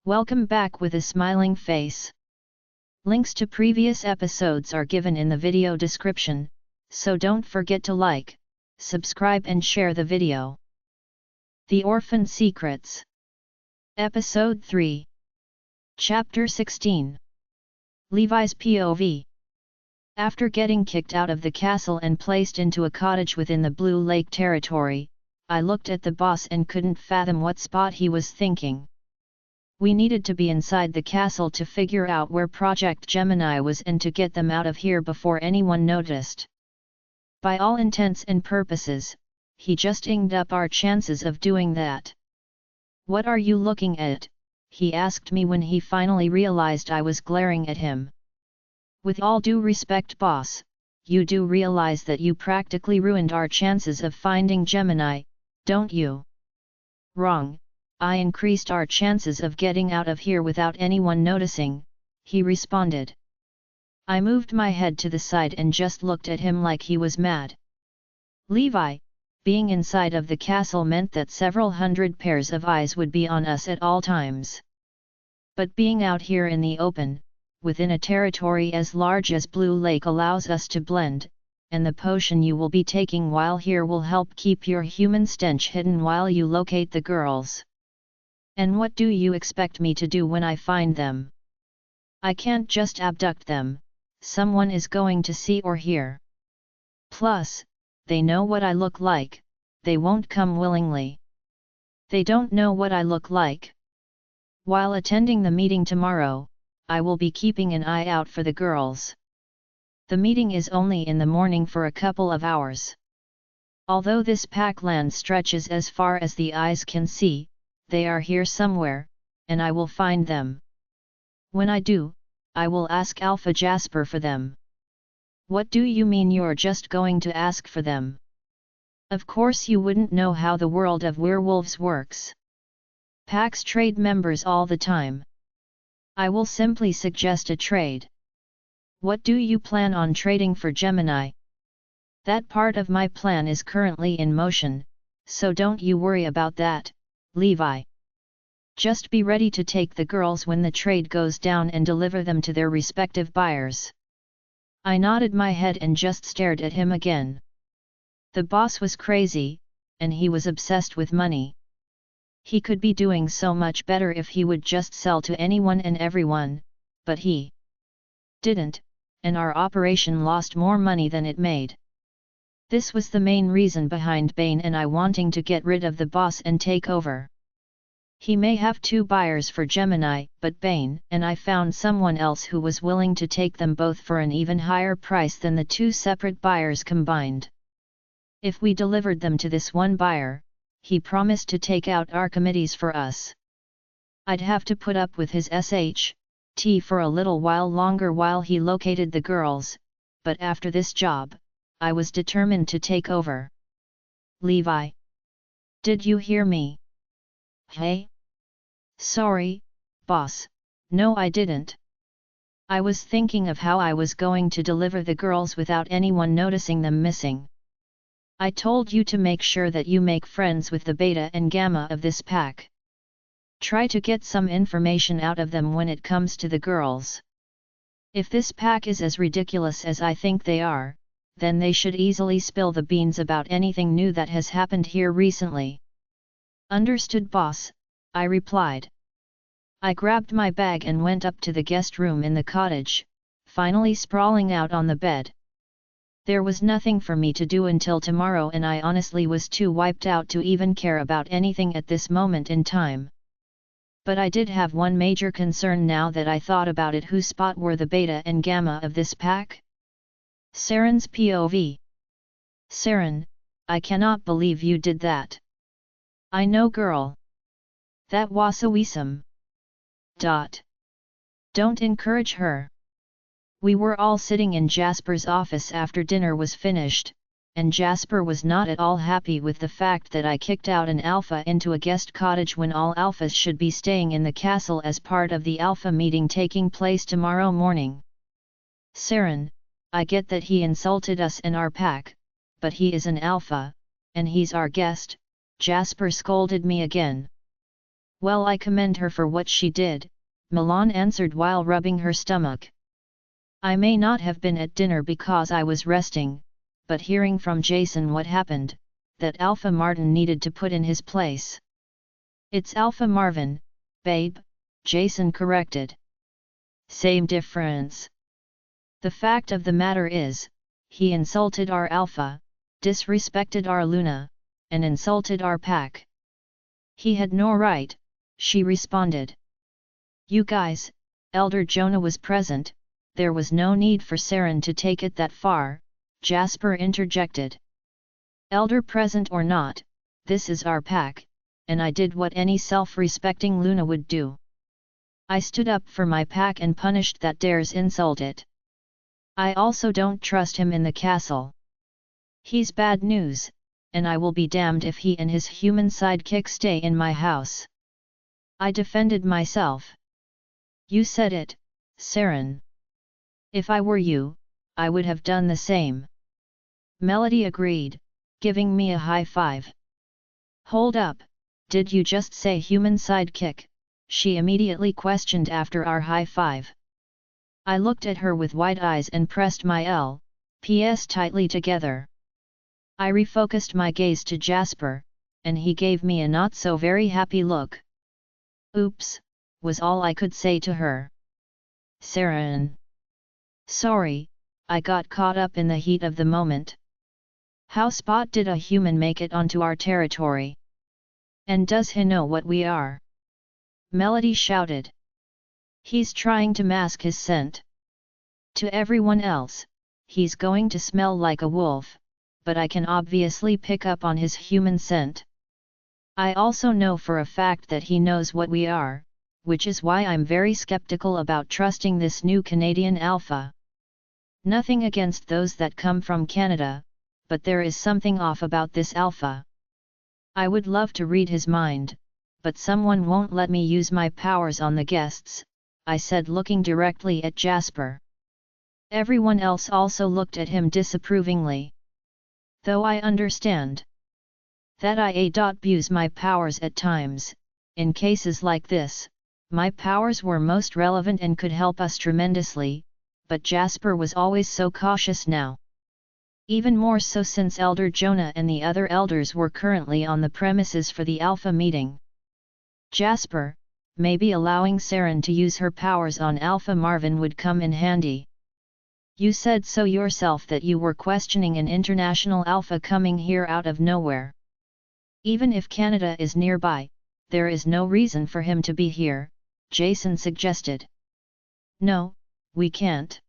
Welcome back with a smiling face. Links to previous episodes are given in the video description, so don't forget to like, subscribe and share the video. The Orphaned Secrets. Episode 3. Chapter 16. Levi's POV. After getting kicked out of the castle and placed into a cottage within the Blue Lake territory, I looked at the boss and couldn't fathom what spot he was thinking. We needed to be inside the castle to figure out where Project Gemini was and to get them out of here before anyone noticed. By all intents and purposes, he just inged up our chances of doing that. "What are you looking at?" he asked me when he finally realized I was glaring at him. "With all due respect, boss, you do realize that you practically ruined our chances of finding Gemini, don't you?" "Wrong, I increased our chances of getting out of here without anyone noticing," he responded. I moved my head to the side and just looked at him like he was mad. "Levi, being inside of the castle meant that several hundred pairs of eyes would be on us at all times. But being out here in the open, within a territory as large as Blue Lake allows us to blend, and the potion you will be taking while here will help keep your human stench hidden while you locate the girls. And what do you expect me to do when I find them? I can't just abduct them, someone is going to see or hear. Plus, they know what I look like, they won't come willingly." "They don't know what I look like. While attending the meeting tomorrow, I will be keeping an eye out for the girls. The meeting is only in the morning for a couple of hours. Although this pack land stretches as far as the eyes can see, they are here somewhere, and I will find them. When I do, I will ask Alpha Jasper for them." "What do you mean you're just going to ask for them? Of course you wouldn't know how the world of werewolves works. Packs trade members all the time. I will simply suggest a trade." "What do you plan on trading for Gemini?" "That part of my plan is currently in motion, so don't you worry about that, Levi. Just be ready to take the girls when the trade goes down and deliver them to their respective buyers." I nodded my head and just stared at him again. The boss was crazy, and he was obsessed with money. He could be doing so much better if he would just sell to anyone and everyone, but he didn't, and our operation lost more money than it made. This was the main reason behind Bane and I wanting to get rid of the boss and take over. He may have 2 buyers for Gemini, but Bane and I found someone else who was willing to take them both for an even higher price than the 2 separate buyers combined. If we delivered them to this one buyer, he promised to take out Archimedes for us. I'd have to put up with his SHT for a little while longer while he located the girls, but after this job, I was determined to take over. "Levi. Did you hear me?" "Hey? Sorry, boss, no I didn't. I was thinking of how I was going to deliver the girls without anyone noticing them missing. I told you to make sure that you make friends with the beta and gamma of this pack. Try to get some information out of them when it comes to the girls. If this pack is as ridiculous as I think they are, then they should easily spill the beans about anything new that has happened here recently." "Understood, boss," I replied. I grabbed my bag and went up to the guest room in the cottage, finally sprawling out on the bed. There was nothing for me to do until tomorrow and I honestly was too wiped out to even care about anything at this moment in time. But I did have one major concern now that I thought about it. Who spot were the beta and gamma of this pack? Saren's POV. "Saren, I cannot believe you did that. I know, girl. That was awesome. Don't encourage her." We were all sitting in Jasper's office after dinner was finished, and Jasper was not at all happy with the fact that I kicked out an alpha into a guest cottage when all alphas should be staying in the castle as part of the alpha meeting taking place tomorrow morning. "Saren, I get that he insulted us and our pack, but he is an alpha, and he's our guest," Jasper scolded me again. Well, I commend her for what she did, Milan answered while rubbing her stomach. I may not have been at dinner because I was resting, but hearing from Jason what happened, that Alpha Martin needed to put in his place. It's Alpha Marvin, babe, Jason corrected. Same difference. The fact of the matter is, he insulted our Alpha, disrespected our Luna, and insulted our pack. He had no right, she responded. You guys, Elder Jonah was present, there was no need for Saren to take it that far, Jasper interjected. Elder present or not, this is our pack, and I did what any self-respecting Luna would do. I stood up for my pack and punished that dares insult it. I also don't trust him in the castle. He's bad news, and I will be damned if he and his human sidekick stay in my house. I defended myself. You said it, Saren. If I were you, I would have done the same. Melody agreed, giving me a high five. Hold up, did you just say human sidekick? She immediately questioned after our high five. I looked at her with wide eyes and pressed my L.P.S. tightly together. I refocused my gaze to Jasper, and he gave me a not so very happy look. Oops, was all I could say to her. Saren. Sorry, I got caught up in the heat of the moment. How spot did a human make it onto our territory? And does he know what we are? Melody shouted. He's trying to mask his scent. To everyone else, he's going to smell like a wolf, but I can obviously pick up on his human scent. I also know for a fact that he knows what we are, which is why I'm very skeptical about trusting this new Canadian Alpha. Nothing against those that come from Canada, but there is something off about this Alpha. I would love to read his mind, but someone won't let me use my powers on the guests, I said looking directly at Jasper. Everyone else also looked at him disapprovingly. Though I understand that I abuse my powers at times, in cases like this, my powers were most relevant and could help us tremendously, but Jasper was always so cautious now. Even more so since Elder Jonah and the other elders were currently on the premises for the Alpha meeting. Jasper, maybe allowing Saren to use her powers on Alpha Marvin would come in handy. You said so yourself that you were questioning an international Alpha coming here out of nowhere. Even if Canada is nearby, there is no reason for him to be here, Jason suggested. No, we can't.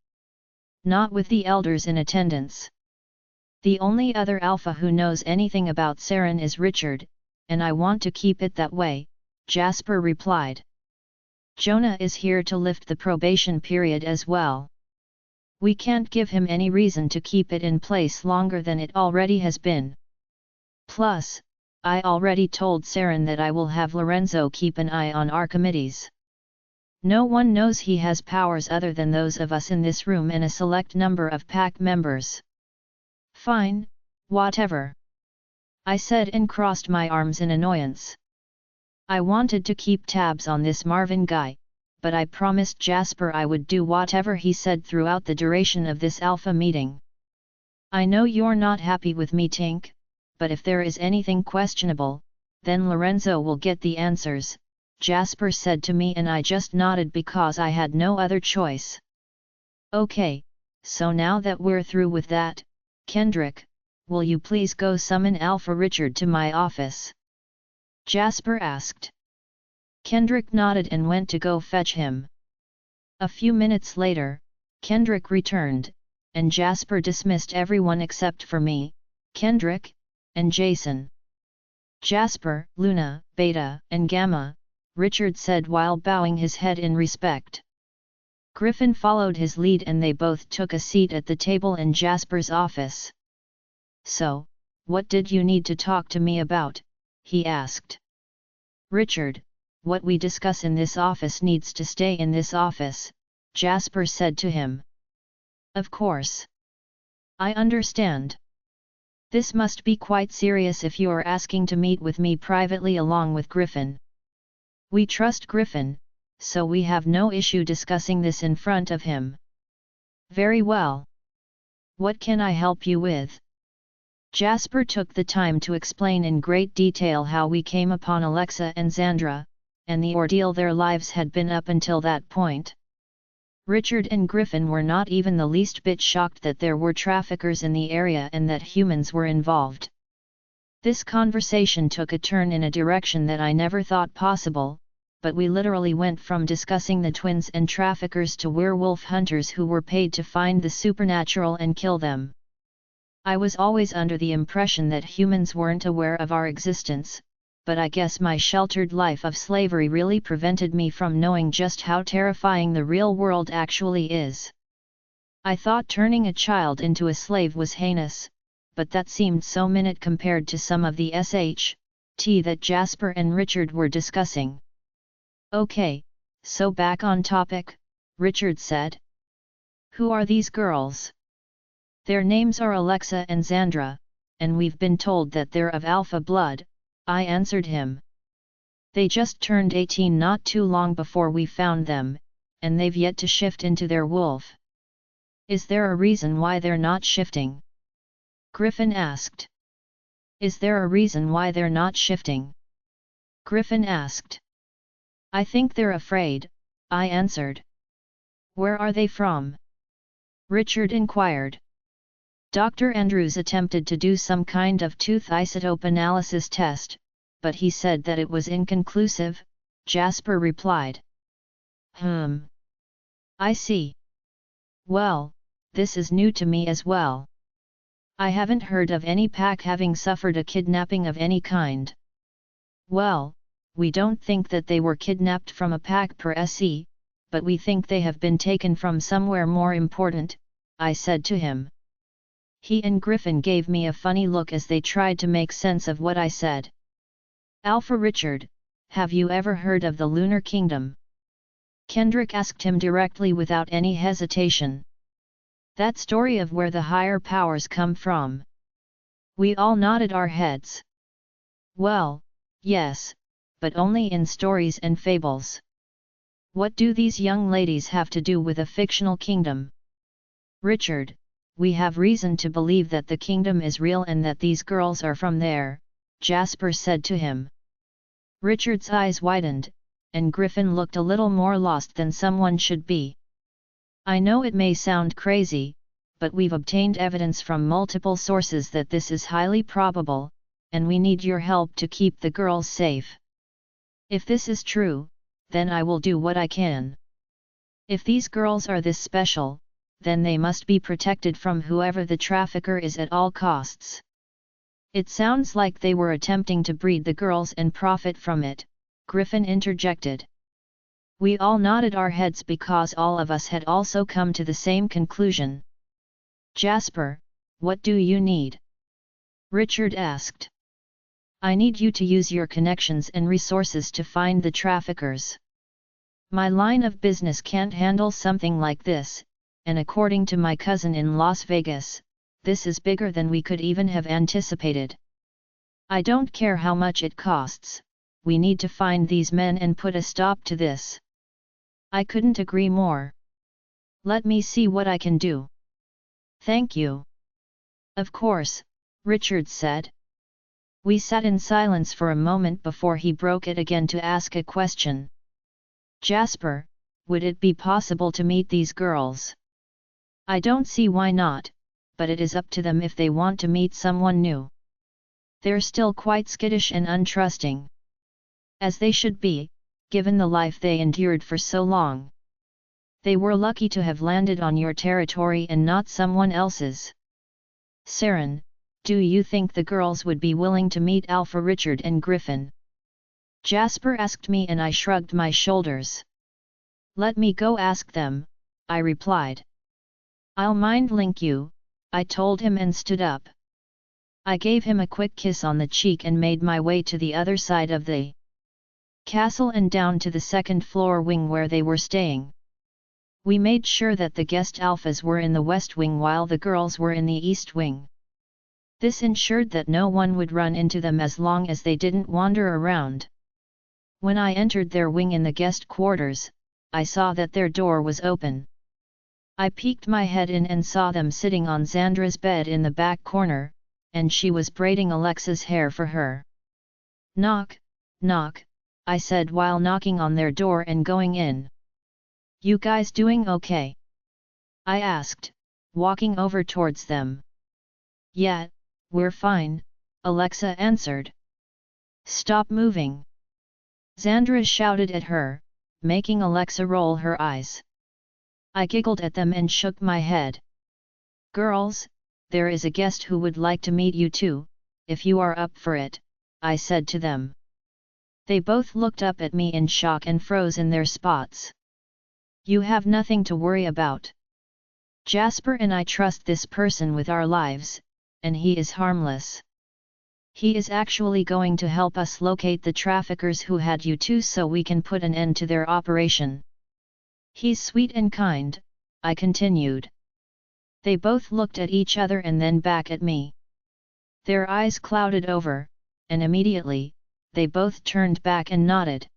Not with the elders in attendance. The only other Alpha who knows anything about Saren is Richard, and I want to keep it that way, Jasper replied. Jonah is here to lift the probation period as well. We can't give him any reason to keep it in place longer than it already has been. Plus, I already told Saren that I will have Lorenzo keep an eye on our committees. No one knows he has powers other than those of us in this room and a select number of pack members. Fine, whatever. I said and crossed my arms in annoyance. I wanted to keep tabs on this Marvin guy, but I promised Jasper I would do whatever he said throughout the duration of this Alpha meeting. I know you're not happy with me, Tink, but if there is anything questionable, then Lorenzo will get the answers, Jasper said to me, and I just nodded because I had no other choice. Okay, so now that we're through with that, Kendrick, will you please go summon Alpha Richard to my office? Jasper asked. Kendrick nodded and went to go fetch him. A few minutes later, Kendrick returned, and Jasper dismissed everyone except for me, Kendrick, and Jason. Jasper, Luna, Beta, and Gamma, Richard said while bowing his head in respect. Griffin followed his lead and they both took a seat at the table in Jasper's office. So, what did you need to talk to me about? He asked. Richard, what we discuss in this office needs to stay in this office, Jasper said to him. Of course. I understand. This must be quite serious if you are asking to meet with me privately along with Griffin. We trust Griffin, so we have no issue discussing this in front of him. Very well. What can I help you with? Jasper took the time to explain in great detail how we came upon Alexa and Xandra, and the ordeal their lives had been up until that point. Richard and Griffin were not even the least bit shocked that there were traffickers in the area and that humans were involved. This conversation took a turn in a direction that I never thought possible, but we literally went from discussing the twins and traffickers to werewolf hunters who were paid to find the supernatural and kill them. I was always under the impression that humans weren't aware of our existence, but I guess my sheltered life of slavery really prevented me from knowing just how terrifying the real world actually is. I thought turning a child into a slave was heinous, but that seemed so minute compared to some of the SHT that Jasper and Richard were discussing. Okay, so back on topic, Richard said. Who are these girls? Their names are Alexa and Xandra, and we've been told that they're of alpha blood, I answered him. They just turned 18 not too long before we found them, and they've yet to shift into their wolf. Is there a reason why they're not shifting? Griffin asked. Is there a reason why they're not shifting? Griffin asked. I think they're afraid, I answered. Where are they from? Richard inquired. Dr. Andrews attempted to do some kind of tooth isotope analysis test, but he said that it was inconclusive, Jasper replied. I see. Well, this is new to me as well. I haven't heard of any pack having suffered a kidnapping of any kind. Well, we don't think that they were kidnapped from a pack per se, but we think they have been taken from somewhere more important, I said to him. He and Griffin gave me a funny look as they tried to make sense of what I said. Alpha Richard, have you ever heard of the Lunar Kingdom? Kendrick asked him directly without any hesitation. That story of where the higher powers come from. We all nodded our heads. Well, yes, but only in stories and fables. What do these young ladies have to do with a fictional kingdom? Richard, we have reason to believe that the kingdom is real and that these girls are from there, Jasper said to him. Richard's eyes widened, and Griffin looked a little more lost than someone should be. I know it may sound crazy, but we've obtained evidence from multiple sources that this is highly probable, and we need your help to keep the girls safe. If this is true, then I will do what I can. If these girls are this special, then they must be protected from whoever the trafficker is at all costs. It sounds like they were attempting to breed the girls and profit from it, Griffin interjected. We all nodded our heads because all of us had also come to the same conclusion. Jasper, what do you need? Richard asked. I need you to use your connections and resources to find the traffickers. My line of business can't handle something like this, and according to my cousin in Las Vegas, this is bigger than we could even have anticipated. I don't care how much it costs, we need to find these men and put a stop to this. I couldn't agree more. Let me see what I can do. Thank you. Of course, Richard said. We sat in silence for a moment before he broke it again to ask a question. Jasper, would it be possible to meet these girls? I don't see why not, but it is up to them if they want to meet someone new. They're still quite skittish and untrusting. As they should be, given the life they endured for so long. They were lucky to have landed on your territory and not someone else's. Saren, do you think the girls would be willing to meet Alpha Richard and Griffin? Jasper asked me and I shrugged my shoulders. Let me go ask them, I replied. I'll mind link you, I told him and stood up. I gave him a quick kiss on the cheek and made my way to the other side of the castle and down to the second floor wing where they were staying. We made sure that the guest alphas were in the west wing while the girls were in the east wing. This ensured that no one would run into them as long as they didn't wander around. When I entered their wing in the guest quarters, I saw that their door was open. I peeked my head in and saw them sitting on Xandra's bed in the back corner, and she was braiding Alexa's hair for her. "Knock, knock," I said while knocking on their door and going in. "You guys doing okay?" I asked, walking over towards them. "Yeah, we're fine," Alexa answered. "Stop moving!" Xandra shouted at her, making Alexa roll her eyes. I giggled at them and shook my head. "Girls, there is a guest who would like to meet you too, if you are up for it," I said to them. They both looked up at me in shock and froze in their spots. "You have nothing to worry about. Jasper and I trust this person with our lives, and he is harmless. He is actually going to help us locate the traffickers who had you two so we can put an end to their operation. He's sweet and kind," I continued. They both looked at each other and then back at me. Their eyes clouded over, and immediately, they both turned back and nodded.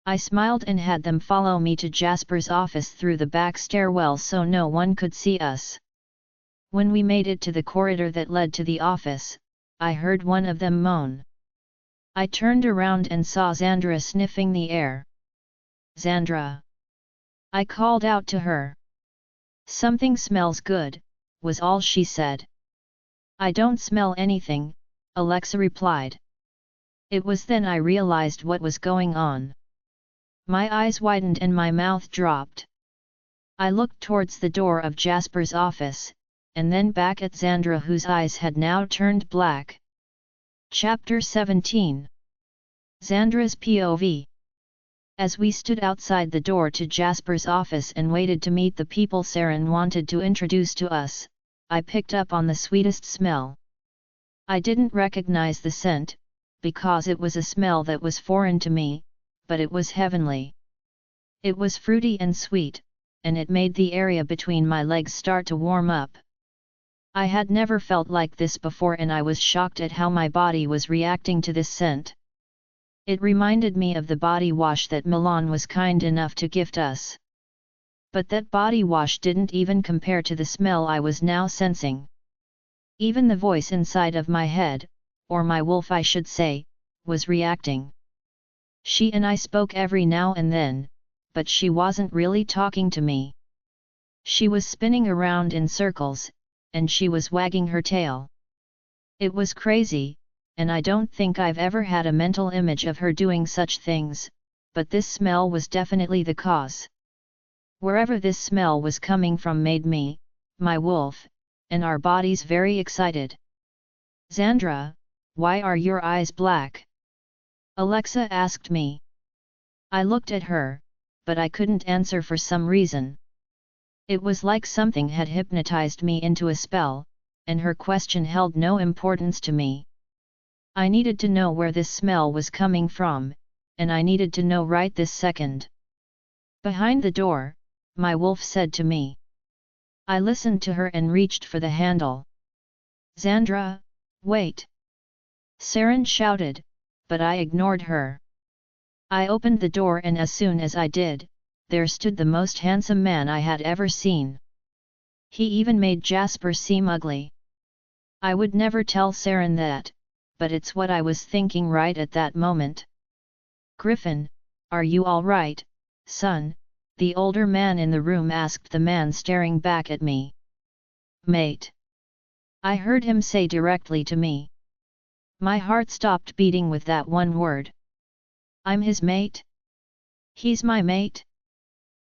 I smiled and had them follow me to Jasper's office through the back stairwell so no one could see us. When we made it to the corridor that led to the office, I heard one of them moan. I turned around and saw Xandra sniffing the air. "Xandra!" I called out to her. "Something smells good," was all she said. "I don't smell anything," Alexa replied. It was then I realized what was going on. My eyes widened and my mouth dropped. I looked towards the door of Jasper's office, and then back at Xandra whose eyes had now turned black. Chapter 17. Xandra's POV. As we stood outside the door to Jasper's office and waited to meet the people Saren wanted to introduce to us, I picked up on the sweetest smell. I didn't recognize the scent, because it was a smell that was foreign to me, but it was heavenly. It was fruity and sweet, and it made the area between my legs start to warm up. I had never felt like this before and I was shocked at how my body was reacting to this scent. It reminded me of the body wash that Milan was kind enough to gift us. But that body wash didn't even compare to the smell I was now sensing. Even the voice inside of my head, or my wolf I should say, was reacting. She and I spoke every now and then, but she wasn't really talking to me. She was spinning around in circles, and she was wagging her tail. It was crazy, and I don't think I've ever had a mental image of her doing such things, but this smell was definitely the cause. Wherever this smell was coming from made me, my wolf, and our bodies very excited. "Xandra, why are your eyes black?" Alexa asked me. I looked at her, but I couldn't answer for some reason. It was like something had hypnotized me into a spell, and her question held no importance to me. I needed to know where this smell was coming from, and I needed to know right this second. Behind the door, my wolf said to me. I listened to her and reached for the handle. "Xandra, wait!" Saren shouted, but I ignored her. I opened the door and as soon as I did, there stood the most handsome man I had ever seen. He even made Jasper seem ugly. I would never tell Saren that, but it's what I was thinking right at that moment. "Griffin, are you all right, son?" the older man in the room asked the man staring back at me. "Mate," I heard him say directly to me. My heart stopped beating with that one word. I'm his mate? He's my mate?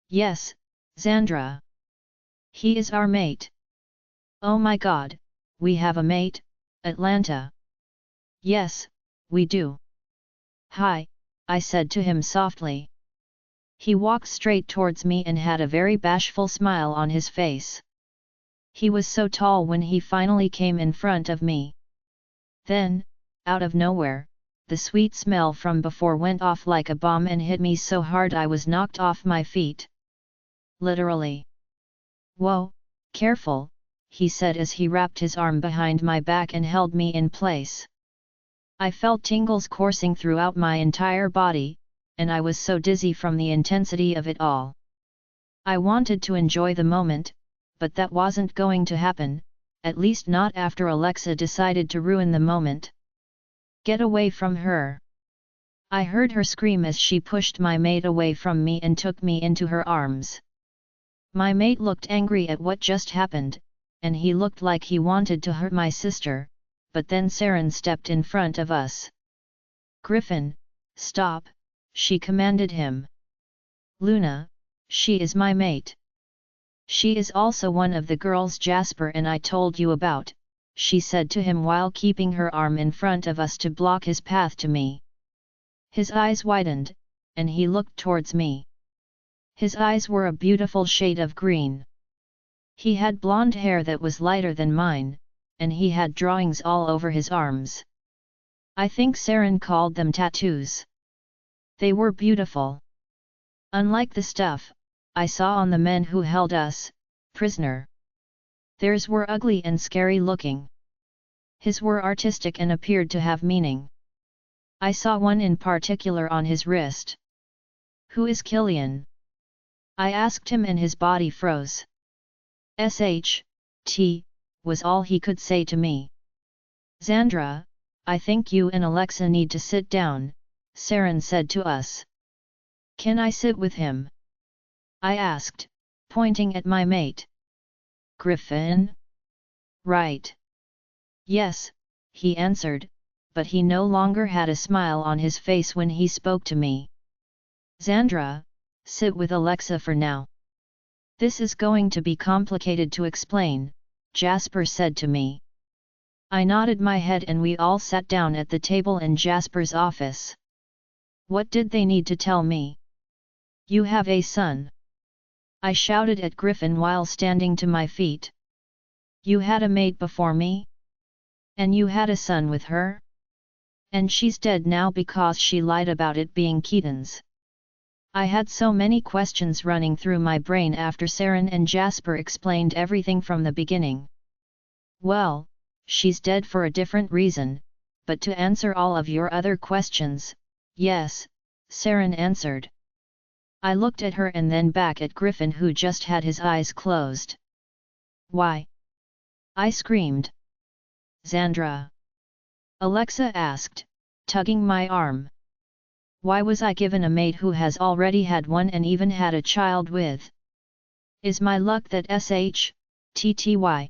Yes, Xandra. He is our mate. Oh my God, we have a mate, Atlanta. Yes, we do. Hi, I said to him softly. He walked straight towards me and had a very bashful smile on his face. He was so tall when he finally came in front of me. Then, out of nowhere, the sweet smell from before went off like a bomb and hit me so hard I was knocked off my feet. Literally. Whoa, careful, he said as he wrapped his arm behind my back and held me in place. I felt tingles coursing throughout my entire body, and I was so dizzy from the intensity of it all. I wanted to enjoy the moment, but that wasn't going to happen, at least not after Alexa decided to ruin the moment. Get away from her! I heard her scream as she pushed my mate away from me and took me into her arms. My mate looked angry at what just happened, and he looked like he wanted to hurt my sister, but then Saren stepped in front of us. Griffin, stop, she commanded him. Luna, she is my mate. She is also one of the girls Jasper and I told you about, she said to him while keeping her arm in front of us to block his path to me. His eyes widened, and he looked towards me. His eyes were a beautiful shade of green. He had blonde hair that was lighter than mine, and he had drawings all over his arms. I think Saren called them tattoos. They were beautiful. Unlike the stuff I saw on the men who held us prisoner. Theirs were ugly and scary looking. His were artistic and appeared to have meaning. I saw one in particular on his wrist. Who is Killian? I asked him and his body froze. "SH," was all he could say to me. Xandra, I think you and Alexa need to sit down, Saren said to us. Can I sit with him? I asked, pointing at my mate. Griffin? Right. Yes, he answered, but he no longer had a smile on his face when he spoke to me. Xandra, sit with Alexa for now. This is going to be complicated to explain, Jasper said to me. I nodded my head and we all sat down at the table in Jasper's office. What did they need to tell me? You have a son. I shouted at Griffin while standing to my feet. You had a mate before me? And you had a son with her? And she's dead now because she lied about it being Keaton's. I had so many questions running through my brain after Saren and Jasper explained everything from the beginning. Well, she's dead for a different reason, but to answer all of your other questions, yes, Saren answered. I looked at her and then back at Griffin who just had his eyes closed. Why? I screamed. Xandra? Alexa asked, tugging my arm. Why was I given a mate who has already had one and even had a child with? Is my luck that SH,TTY?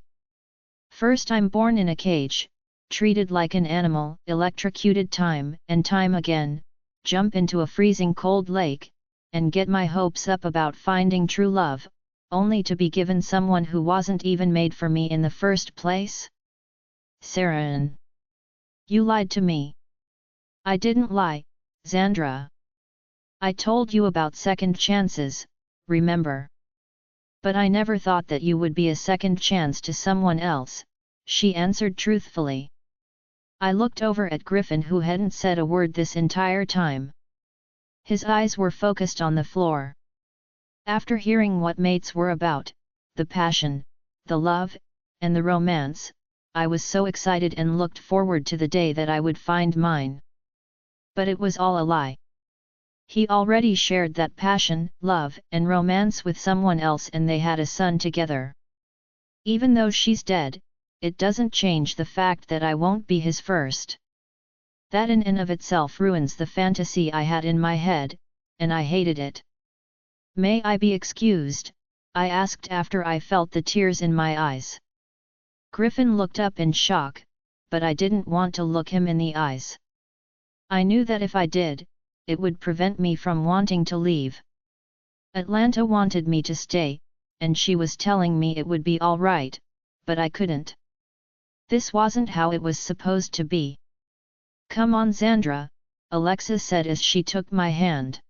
First I'm born in a cage, treated like an animal, electrocuted time and time again, jump into a freezing cold lake, and get my hopes up about finding true love, only to be given someone who wasn't even made for me in the first place? Saren. You lied to me. I didn't lie, Xandra. I told you about second chances, remember? But I never thought that you would be a second chance to someone else, she answered truthfully. I looked over at Griffin who hadn't said a word this entire time. His eyes were focused on the floor. After hearing what mates were about, the passion, the love, and the romance, I was so excited and looked forward to the day that I would find mine. But it was all a lie. He already shared that passion, love, and romance with someone else and they had a son together. Even though she's dead, it doesn't change the fact that I won't be his first. That in and of itself ruins the fantasy I had in my head, and I hated it. May I be excused? I asked after I felt the tears in my eyes. Griffin looked up in shock, but I didn't want to look him in the eyes. I knew that if I did, it would prevent me from wanting to leave. Atlanta wanted me to stay, and she was telling me it would be all right, but I couldn't. This wasn't how it was supposed to be. Come on Xandra, Alexa said as she took my hand.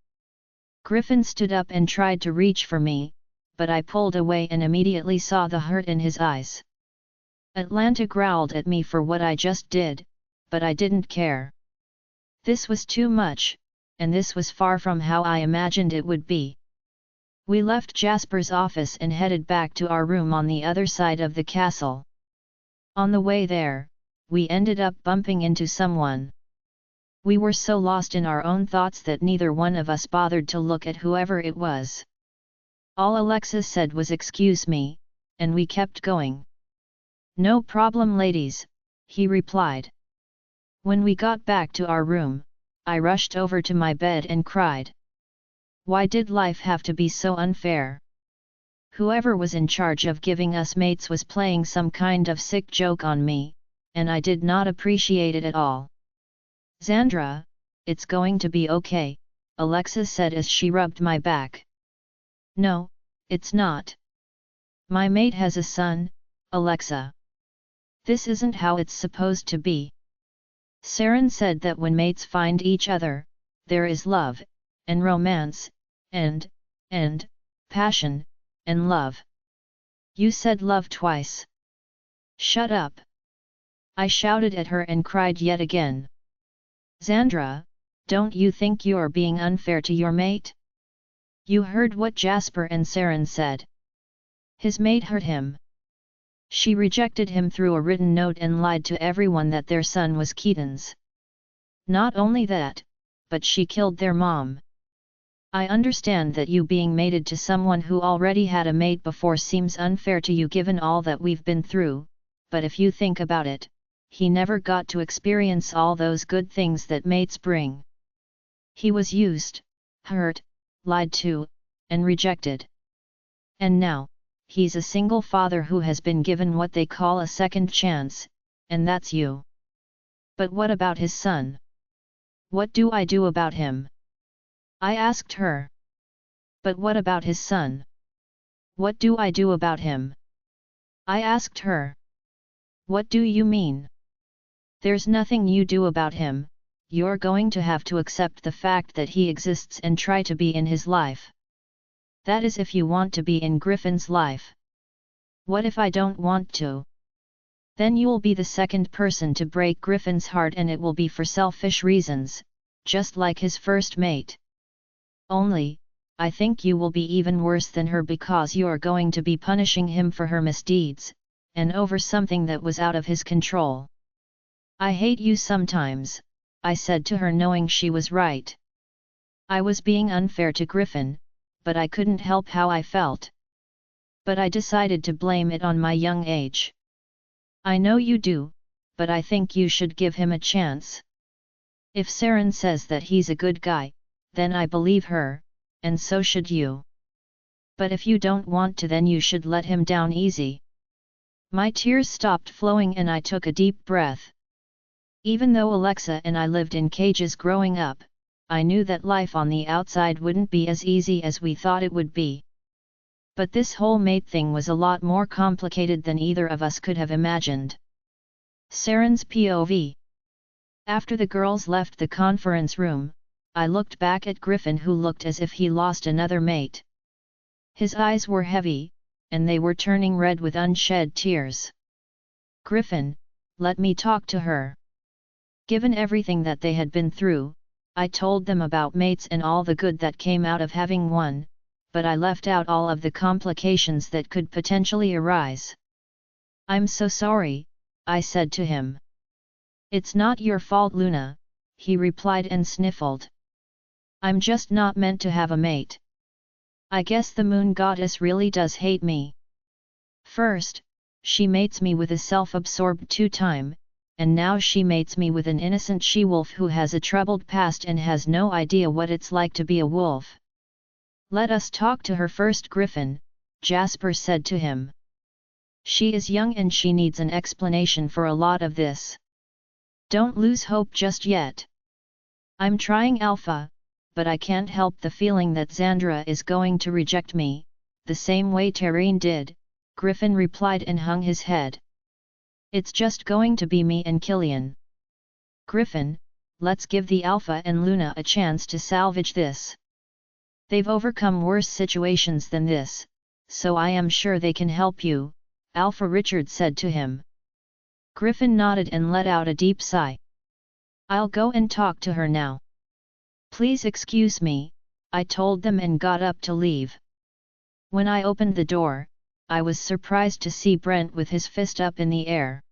Griffin stood up and tried to reach for me, but I pulled away and immediately saw the hurt in his eyes. Atlanta growled at me for what I just did, but I didn't care. This was too much, and this was far from how I imagined it would be. We left Jasper's office and headed back to our room on the other side of the castle. On the way there, we ended up bumping into someone. We were so lost in our own thoughts that neither one of us bothered to look at whoever it was. All Alexa said was "excuse me," and we kept going. "No problem, ladies," he replied. When we got back to our room, I rushed over to my bed and cried. Why did life have to be so unfair? Whoever was in charge of giving us mates was playing some kind of sick joke on me, and I did not appreciate it at all. "Xandra, it's going to be okay," Alexa said as she rubbed my back. "No, it's not. My mate has a son, Alexa. This isn't how it's supposed to be. Saren said that when mates find each other, there is love, and romance, and passion, and love." "You said love twice." "Shut up!" I shouted at her and cried yet again. "Xandra, don't you think you're being unfair to your mate? You heard what Jasper and Saren said. His mate hurt him. She rejected him through a written note and lied to everyone that their son was Keaton's. Not only that, but she killed their mom. I understand that you being mated to someone who already had a mate before seems unfair to you given all that we've been through, but if you think about it, he never got to experience all those good things that mates bring. He was used, hurt, lied to, and rejected. And now, he's a single father who has been given what they call a second chance, and that's you. But what about his son? What do I do about him?" I asked her. "But what about his son? What do I do about him?" I asked her. "What do you mean?" "There's nothing you do about him, you're going to have to accept the fact that he exists and try to be in his life. That is if you want to be in Griffin's life. What if I don't want to? Then you'll be the second person to break Griffin's heart and it will be for selfish reasons, just like his first mate. Only, I think you will be even worse than her because you're going to be punishing him for her misdeeds, and over something that was out of his control." "I hate you sometimes," I said to her knowing she was right. I was being unfair to Griffin, but I couldn't help how I felt. But I decided to blame it on my young age. "I know you do, but I think you should give him a chance. If Saren says that he's a good guy, then I believe her, and so should you. But if you don't want to, then you should let him down easy." My tears stopped flowing and I took a deep breath. Even though Alexa and I lived in cages growing up, I knew that life on the outside wouldn't be as easy as we thought it would be. But this whole mate thing was a lot more complicated than either of us could have imagined. Saren's POV. After the girls left the conference room, I looked back at Griffin who looked as if he lost another mate. His eyes were heavy, and they were turning red with unshed tears. "Griffin, let me talk to her." Given everything that they had been through, I told them about mates and all the good that came out of having one, but I left out all of the complications that could potentially arise. "I'm so sorry," I said to him. "It's not your fault, Luna," he replied and sniffled. "I'm just not meant to have a mate. I guess the moon goddess really does hate me. First, she mates me with a self-absorbed two-time, and now she mates me with an innocent she-wolf who has a troubled past and has no idea what it's like to be a wolf." "Let us talk to her first, Griffin," Jasper said to him. "She is young and she needs an explanation for a lot of this. Don't lose hope just yet." "I'm trying, Alpha, but I can't help the feeling that Xandra is going to reject me, the same way Tareen did," Griffin replied and hung his head. "It's just going to be me and Killian. Griffin, let's give the Alpha and Luna a chance to salvage this. They've overcome worse situations than this, so I am sure they can help you," Alpha Richard said to him. Griffin nodded and let out a deep sigh. "I'll go and talk to her now." "Please excuse me," I told them and got up to leave. When I opened the door, I was surprised to see Brent with his fist up in the air.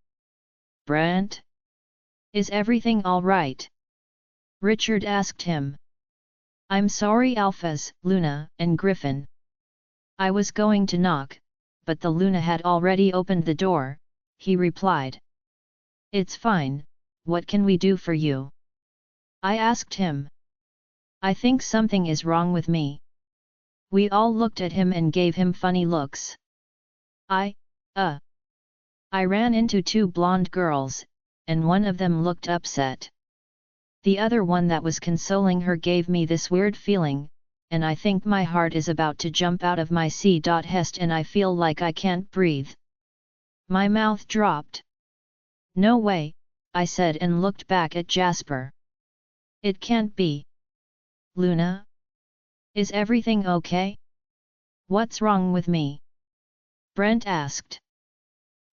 "Brent? Is everything all right?" Richard asked him. I'm sorry Alphas, Luna, and Griffin. I was going to knock, but the Luna had already opened the door, he replied. It's fine, what can we do for you? I asked him. I think something is wrong with me. We all looked at him and gave him funny looks. I ran into two blonde girls, and one of them looked upset. The other one that was consoling her gave me this weird feeling, and I think my heart is about to jump out of my chest and I feel like I can't breathe. My mouth dropped. No way, I said and looked back at Jasper. It can't be. Luna? Is everything okay? What's wrong with me? Brent asked.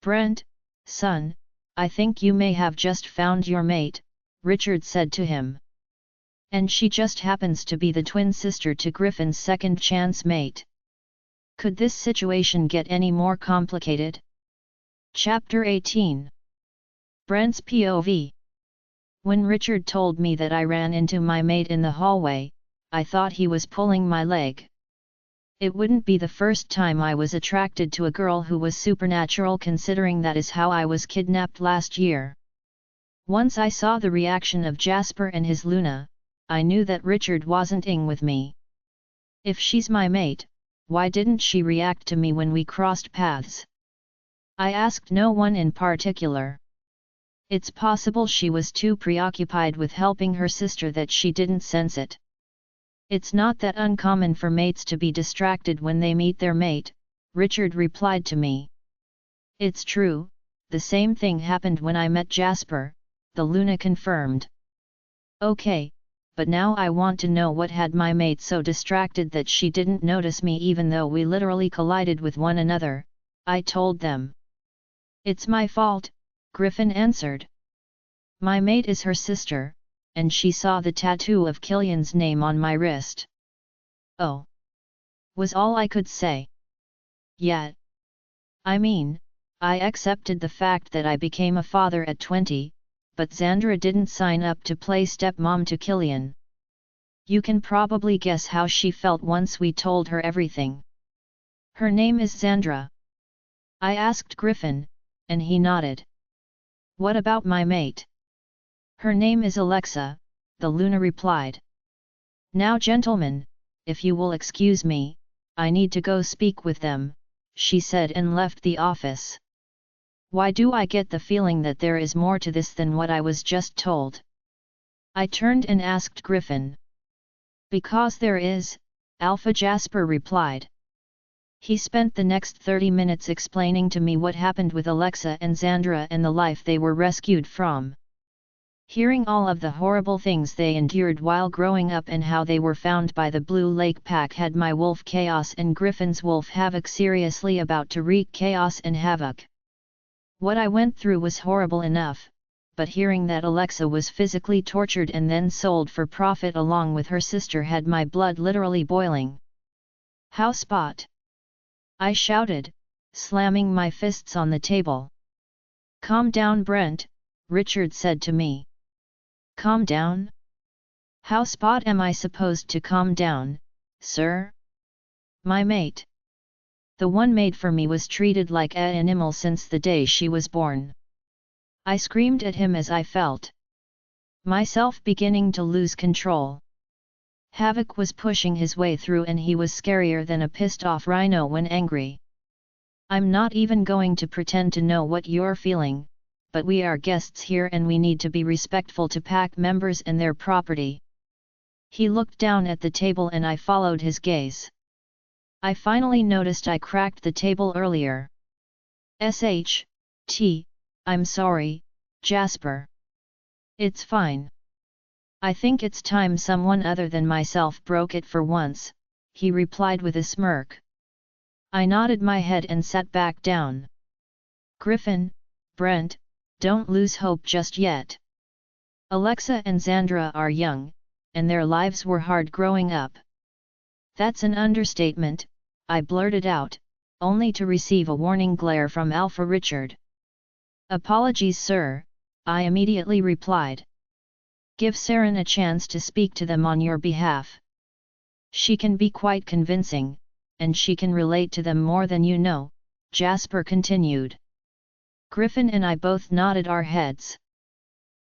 Brent, son, I think you may have just found your mate, Richard said to him. And she just happens to be the twin sister to Griffin's second chance mate. Could this situation get any more complicated? Chapter 18. Brent's POV. When Richard told me that I ran into my mate in the hallway, I thought he was pulling my leg. It wouldn't be the first time I was attracted to a girl who was supernatural, considering that is how I was kidnapped last year. Once I saw the reaction of Jasper and his Luna, I knew that Richard wasn't in with me. If she's my mate, why didn't she react to me when we crossed paths? I asked no one in particular. It's possible she was too preoccupied with helping her sister that she didn't sense it. It's not that uncommon for mates to be distracted when they meet their mate, Richard replied to me. It's true, the same thing happened when I met Jasper, the Luna confirmed. Okay, but now I want to know what had my mate so distracted that she didn't notice me even though we literally collided with one another, I told them. It's my fault, Griffin answered. My mate is her sister, and she saw the tattoo of Killian's name on my wrist. Oh! Was all I could say. Yet. I mean, I accepted the fact that I became a father at 20, but Xandra didn't sign up to play stepmom to Killian. You can probably guess how she felt once we told her everything. Her name is Xandra. I asked Griffin, and he nodded. What about my mate? Her name is Alexa, the Luna replied. Now gentlemen, if you will excuse me, I need to go speak with them, she said and left the office. Why do I get the feeling that there is more to this than what I was just told? I turned and asked Griffin. Because there is, Alpha Jasper replied. He spent the next 30 minutes explaining to me what happened with Alexa and Xandra and the life they were rescued from. Hearing all of the horrible things they endured while growing up and how they were found by the Blue Lake Pack had my wolf Chaos and Griffin's wolf Havoc seriously about to wreak chaos and havoc. What I went through was horrible enough, but hearing that Alexa was physically tortured and then sold for profit along with her sister had my blood literally boiling. How spot! I shouted, slamming my fists on the table. Calm down, Brent, Richard said to me. Calm down? How spot am I supposed to calm down, sir? My mate. The one made for me was treated like an animal since the day she was born. I screamed at him as I felt myself beginning to lose control. Havoc was pushing his way through and he was scarier than a pissed-off rhino when angry. I'm not even going to pretend to know what you're feeling, but we are guests here and we need to be respectful to pack members and their property. He looked down at the table and I followed his gaze. I finally noticed I cracked the table earlier. I'm sorry, Jasper. It's fine. I think it's time someone other than myself broke it for once, he replied with a smirk. I nodded my head and sat back down. Griffin, Brent, don't lose hope just yet. Alexa and Xandra are young, and their lives were hard growing up. That's an understatement, I blurted out, only to receive a warning glare from Alpha Richard. Apologies, sir, I immediately replied. Give Saren a chance to speak to them on your behalf. She can be quite convincing, and she can relate to them more than you know, Jasper continued. Griffin and I both nodded our heads.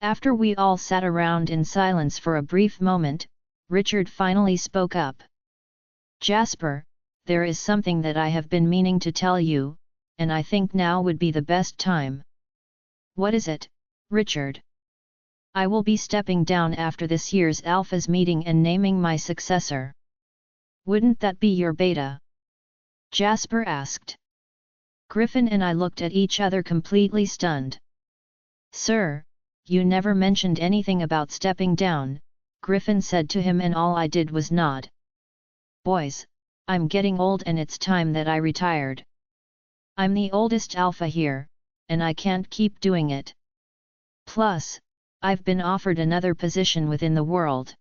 After we all sat around in silence for a brief moment, Richard finally spoke up. Jasper, there is something that I have been meaning to tell you, and I think now would be the best time. What is it, Richard? I will be stepping down after this year's Alpha's meeting and naming my successor. Wouldn't that be your beta? Jasper asked. Griffin and I looked at each other completely stunned. Sir, you never mentioned anything about stepping down, Griffin said to him, and all I did was nod. Boys, I'm getting old and it's time that I retired. I'm the oldest Alpha here, and I can't keep doing it. Plus, I've been offered another position within the world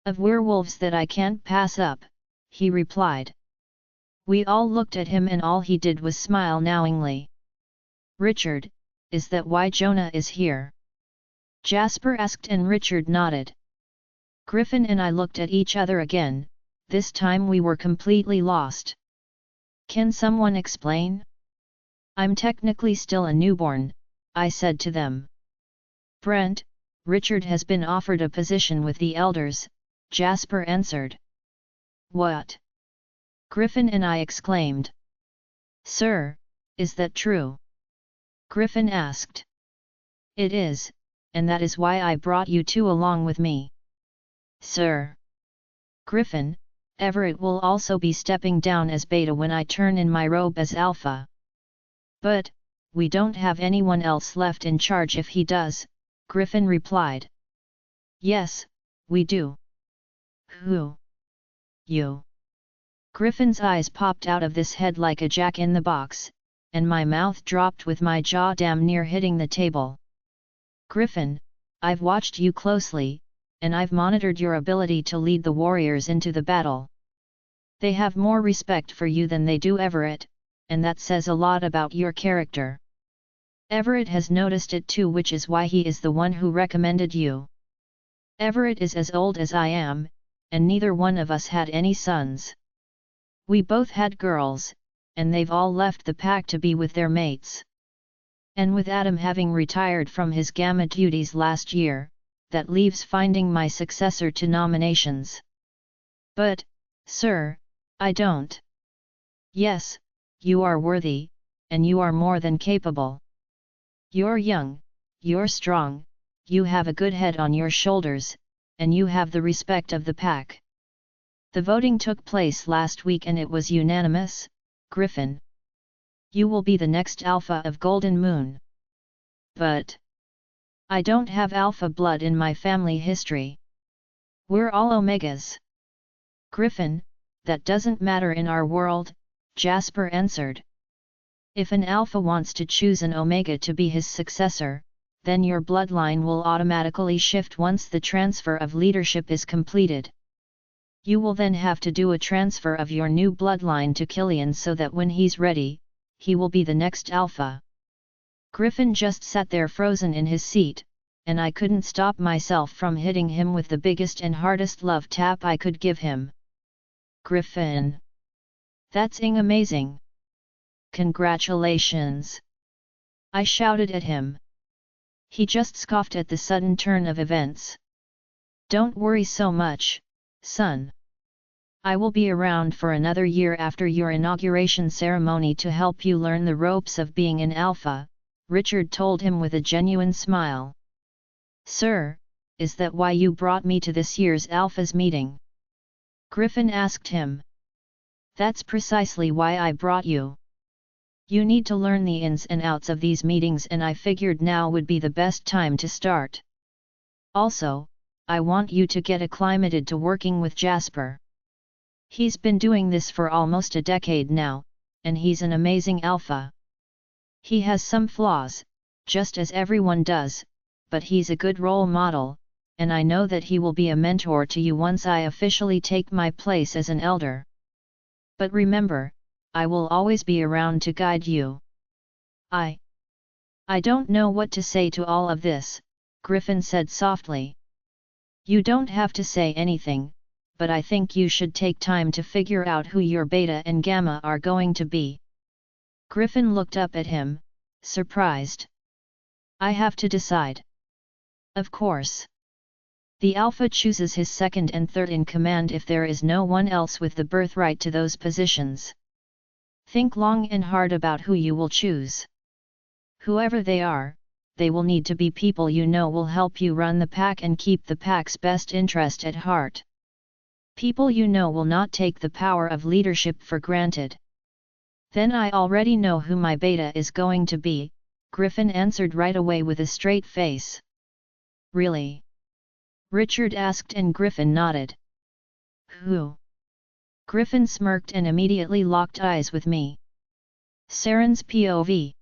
of werewolves that I can't pass up, he replied. We all looked at him and all he did was smile knowingly. Richard, is that why Jonah is here? Jasper asked, and Richard nodded. Griffin and I looked at each other again. This time we were completely lost. Can someone explain? I'm technically still a newborn, I said to them. Brent, Richard has been offered a position with the elders, Jasper answered. What? Griffin and I exclaimed. Sir, is that true? Griffin asked. It is, and that is why I brought you two along with me. Sir. Griffin, Everett will also be stepping down as beta when I turn in my robe as alpha. But, we don't have anyone else left in charge if he does, Griffin replied. Yes, we do. Who? You. Griffin's eyes popped out of this head like a jack-in-the-box, and my mouth dropped with my jaw damn near hitting the table. Griffin, I've watched you closely, and I've monitored your ability to lead the warriors into the battle. They have more respect for you than they do Everett, and that says a lot about your character. Everett has noticed it too, which is why he is the one who recommended you. Everett is as old as I am, and neither one of us had any sons. We both had girls, and they've all left the pack to be with their mates. And with Adam having retired from his gamma duties last year, that leaves finding my successor to nominations. But, sir, I don't. Yes, you are worthy, and you are more than capable. You're young, you're strong, you have a good head on your shoulders, and you have the respect of the pack. The voting took place last week and it was unanimous, Griffin. You will be the next Alpha of Golden Moon. But I don't have Alpha blood in my family history. We're all Omegas. Griffin, that doesn't matter in our world, Jasper answered. If an Alpha wants to choose an Omega to be his successor, then your bloodline will automatically shift once the transfer of leadership is completed. You will then have to do a transfer of your new bloodline to Killian so that when he's ready, he will be the next Alpha. Griffin just sat there frozen in his seat, and I couldn't stop myself from hitting him with the biggest and hardest love tap I could give him. Griffin! That's amazing! Congratulations! I shouted at him. He just scoffed at the sudden turn of events. Don't worry so much, son. I will be around for another year after your inauguration ceremony to help you learn the ropes of being an Alpha, Richard told him with a genuine smile. Sir, is that why you brought me to this year's Alpha's meeting? Griffin asked him. That's precisely why I brought you. You need to learn the ins and outs of these meetings, and I figured now would be the best time to start. Also, I want you to get acclimated to working with Jasper. He's been doing this for almost a decade now, and he's an amazing Alpha. He has some flaws, just as everyone does, but he's a good role model, and I know that he will be a mentor to you once I officially take my place as an elder. But remember, I will always be around to guide you. I don't know what to say to all of this, Griffin said softly. You don't have to say anything, but I think you should take time to figure out who your beta and gamma are going to be. Griffin looked up at him, surprised. I have to decide. Of course. The Alpha chooses his second and third in command if there is no one else with the birthright to those positions. Think long and hard about who you will choose. Whoever they are, they will need to be people you know will help you run the pack and keep the pack's best interest at heart. People you know will not take the power of leadership for granted. Then I already know who my beta is going to be, Griffin answered right away with a straight face. Really? Richard asked and Griffin nodded. Who? Griffin smirked and immediately locked eyes with me. Saren's POV.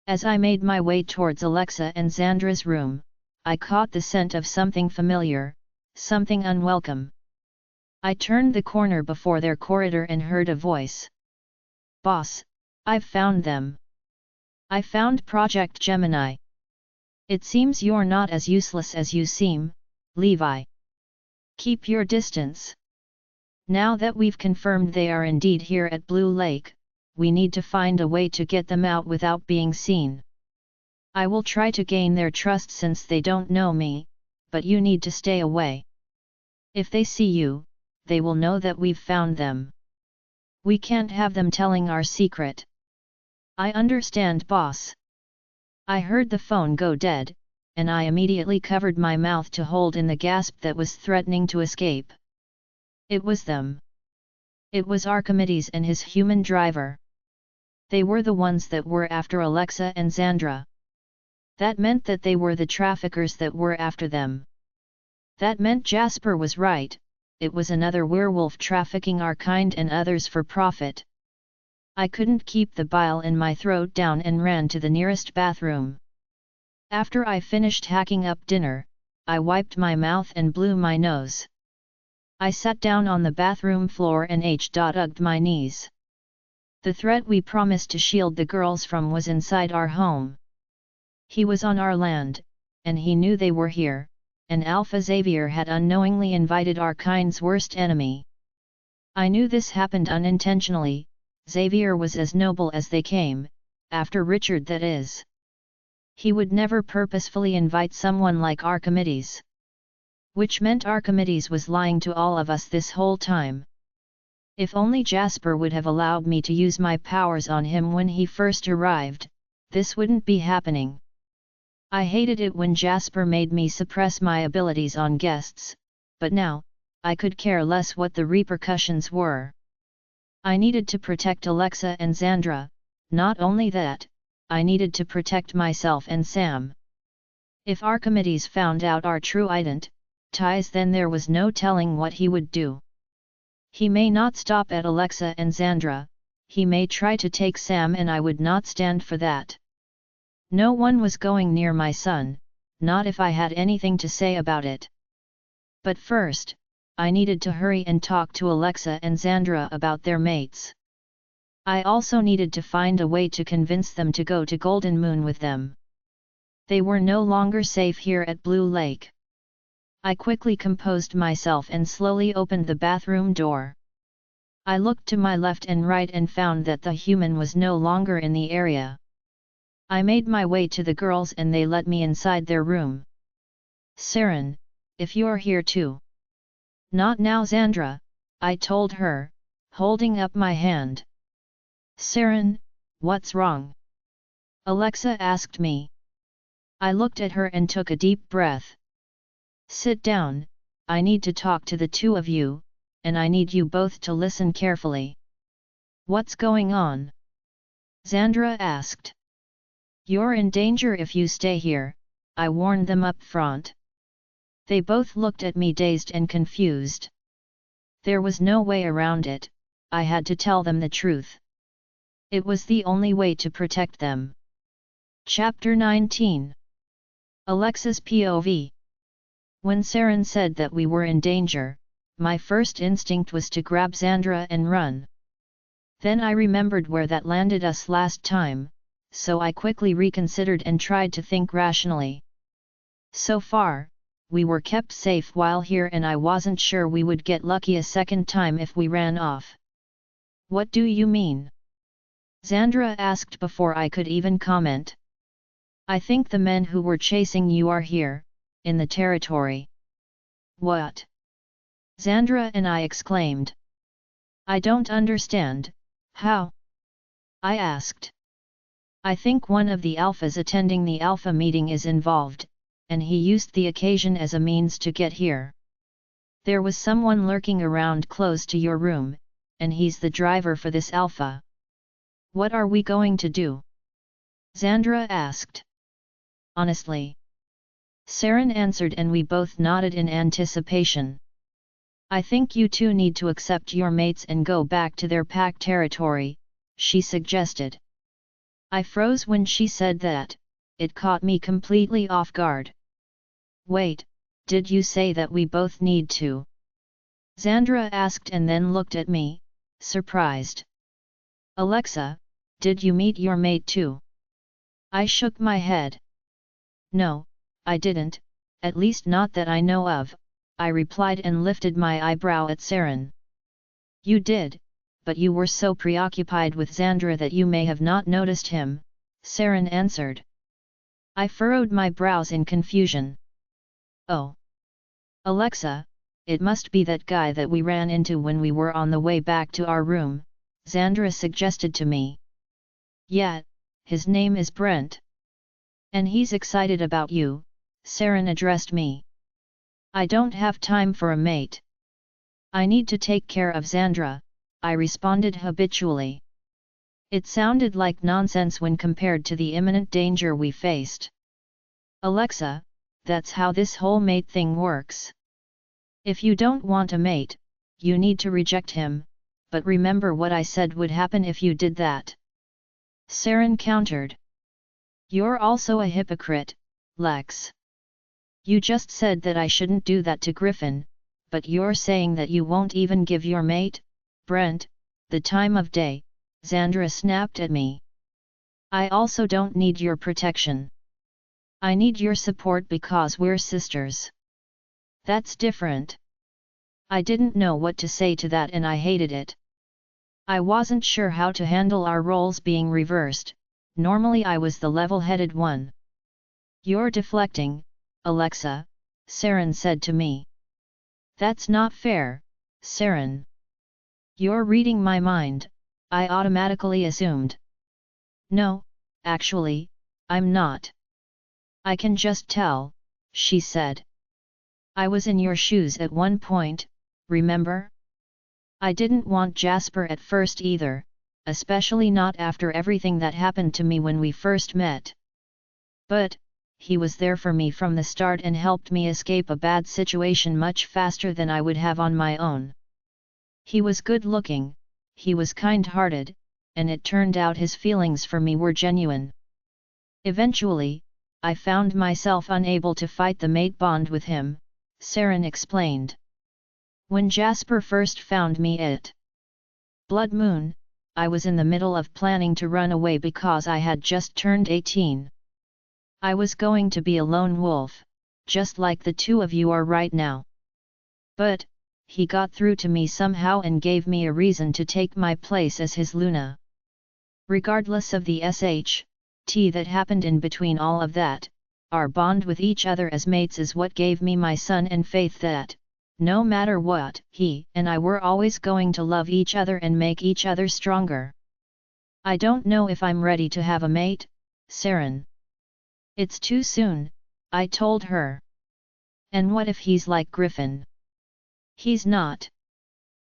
As I made my way towards Alexa and Xandra's room, I caught the scent of something familiar, something unwelcome. I turned the corner before their corridor and heard a voice. Boss, I've found them. I found Project Gemini. It seems you're not as useless as you seem, Levi. Keep your distance. Now that we've confirmed they are indeed here at Blue Lake, we need to find a way to get them out without being seen. I will try to gain their trust since they don't know me, but you need to stay away. If they see you, they will know that we've found them. We can't have them telling our secret. I understand, boss. I heard the phone go dead, and I immediately covered my mouth to hold in the gasp that was threatening to escape. It was them. It was Archimedes and his human driver. They were the ones that were after Alexa and Xandra. That meant that they were the traffickers that were after them. That meant Jasper was right, it was another werewolf trafficking our kind and others for profit. I couldn't keep the bile in my throat down and ran to the nearest bathroom. After I finished hacking up dinner, I wiped my mouth and blew my nose. I sat down on the bathroom floor and hugged my knees. The threat we promised to shield the girls from was inside our home. He was on our land, and he knew they were here, and Alpha Xavier had unknowingly invited our kind's worst enemy. I knew this happened unintentionally. Xavier was as noble as they came, after Richard that is. He would never purposefully invite someone like Archimedes. Which meant Archimedes was lying to all of us this whole time. If only Jasper would have allowed me to use my powers on him when he first arrived, this wouldn't be happening. I hated it when Jasper made me suppress my abilities on guests, but now, I could care less what the repercussions were. I needed to protect Alexa and Xandra, not only that, I needed to protect myself and Sam. If Archimedes found out our true identities, then there was no telling what he would do. He may not stop at Alexa and Xandra, he may try to take Sam and I would not stand for that. No one was going near my son, not if I had anything to say about it. But first, I needed to hurry and talk to Alexa and Xandra about their mates. I also needed to find a way to convince them to go to Golden Moon with them. They were no longer safe here at Blue Lake. I quickly composed myself and slowly opened the bathroom door. I looked to my left and right and found that the human was no longer in the area. I made my way to the girls and they let me inside their room. Saren, if you're here too. Not now, Xandra, I told her, holding up my hand. Saren, what's wrong? Alexa asked me. I looked at her and took a deep breath. Sit down, I need to talk to the two of you, and I need you both to listen carefully. What's going on? Xandra asked. You're in danger if you stay here, I warned them up front. They both looked at me dazed and confused. There was no way around it, I had to tell them the truth. It was the only way to protect them. Chapter 19. Alexa's POV. When Saren said that we were in danger, my first instinct was to grab Xandra and run. Then I remembered where that landed us last time, so I quickly reconsidered and tried to think rationally. So far, we were kept safe while here and I wasn't sure we would get lucky a second time if we ran off. What do you mean? Xandra asked before I could even comment. I think the men who were chasing you are here, in the territory. What? Xandra and I exclaimed. I don't understand, how? I asked. I think one of the alphas attending the alpha meeting is involved, and he used the occasion as a means to get here. There was someone lurking around close to your room, and he's the driver for this alpha. What are we going to do? Xandra asked. Honestly. Saren answered and we both nodded in anticipation. I think you two need to accept your mates and go back to their pack territory, she suggested. I froze when she said that, it caught me completely off guard. Wait, did you say that we both need to? Xandra asked and then looked at me, surprised. Alexa, did you meet your mate too? I shook my head. No, I didn't, at least not that I know of, I replied and lifted my eyebrow at Saren. You did, but you were so preoccupied with Xandra that you may have not noticed him, Saren answered. I furrowed my brows in confusion. Oh. Alexa, it must be that guy that we ran into when we were on the way back to our room, Xandra suggested to me. Yeah, his name is Brent. And he's excited about you, Saren addressed me. I don't have time for a mate. I need to take care of Xandra, I responded habitually. It sounded like nonsense when compared to the imminent danger we faced. Alexa, that's how this whole mate thing works. If you don't want a mate, you need to reject him, but remember what I said would happen if you did that. Saren countered. You're also a hypocrite, Lex. You just said that I shouldn't do that to Griffin, but you're saying that you won't even give your mate, Brent, the time of day, Xandra snapped at me. I also don't need your protection. I need your support because we're sisters. That's different. I didn't know what to say to that and I hated it. I wasn't sure how to handle our roles being reversed. Normally I was the level-headed one. You're deflecting, Alexa, Saren said to me. That's not fair, Saren. You're reading my mind, I automatically assumed. No, actually, I'm not. I can just tell, she said. I was in your shoes at one point, remember? I didn't want Jasper at first either, especially not after everything that happened to me when we first met. But, he was there for me from the start and helped me escape a bad situation much faster than I would have on my own. He was good-looking, he was kind-hearted, and it turned out his feelings for me were genuine. Eventually, I found myself unable to fight the mate bond with him, Saren explained. When Jasper first found me at Blood Moon, I was in the middle of planning to run away because I had just turned 18. I was going to be a lone wolf, just like the two of you are right now. But, he got through to me somehow and gave me a reason to take my place as his Luna. Regardless of the SHT that happened in between all of that, our bond with each other as mates is what gave me my son and faith that, no matter what, he and I were always going to love each other and make each other stronger. I don't know if I'm ready to have a mate, Saren. It's too soon, I told her. And what if he's like Griffin? He's not.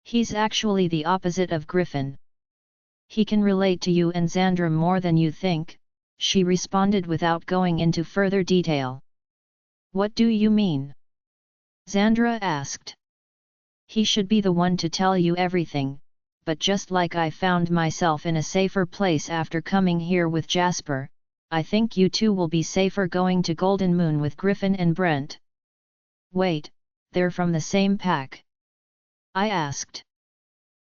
He's actually the opposite of Griffin. He can relate to you and Xandra more than you think, she responded without going into further detail. What do you mean? Xandra asked. He should be the one to tell you everything, but just like I found myself in a safer place after coming here with Jasper, I think you two will be safer going to Golden Moon with Griffin and Brent. Wait, they're from the same pack? I asked.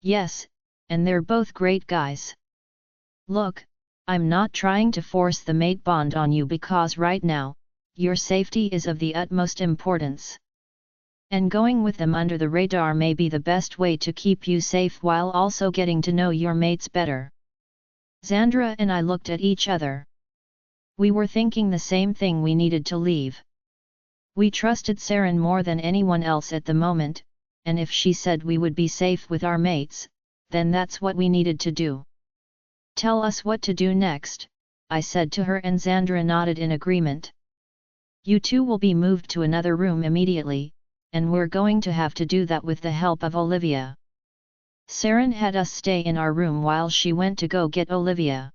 Yes, and they're both great guys. Look, I'm not trying to force the mate bond on you because right now, your safety is of the utmost importance. And going with them under the radar may be the best way to keep you safe while also getting to know your mates better. Xandra and I looked at each other. We were thinking the same thing, we needed to leave. We trusted Saren more than anyone else at the moment, and if she said we would be safe with our mates, then that's what we needed to do. Tell us what to do next, I said to her, and Xandra nodded in agreement. You two will be moved to another room immediately, and we're going to have to do that with the help of Olivia. Saren had us stay in our room while she went to go get Olivia.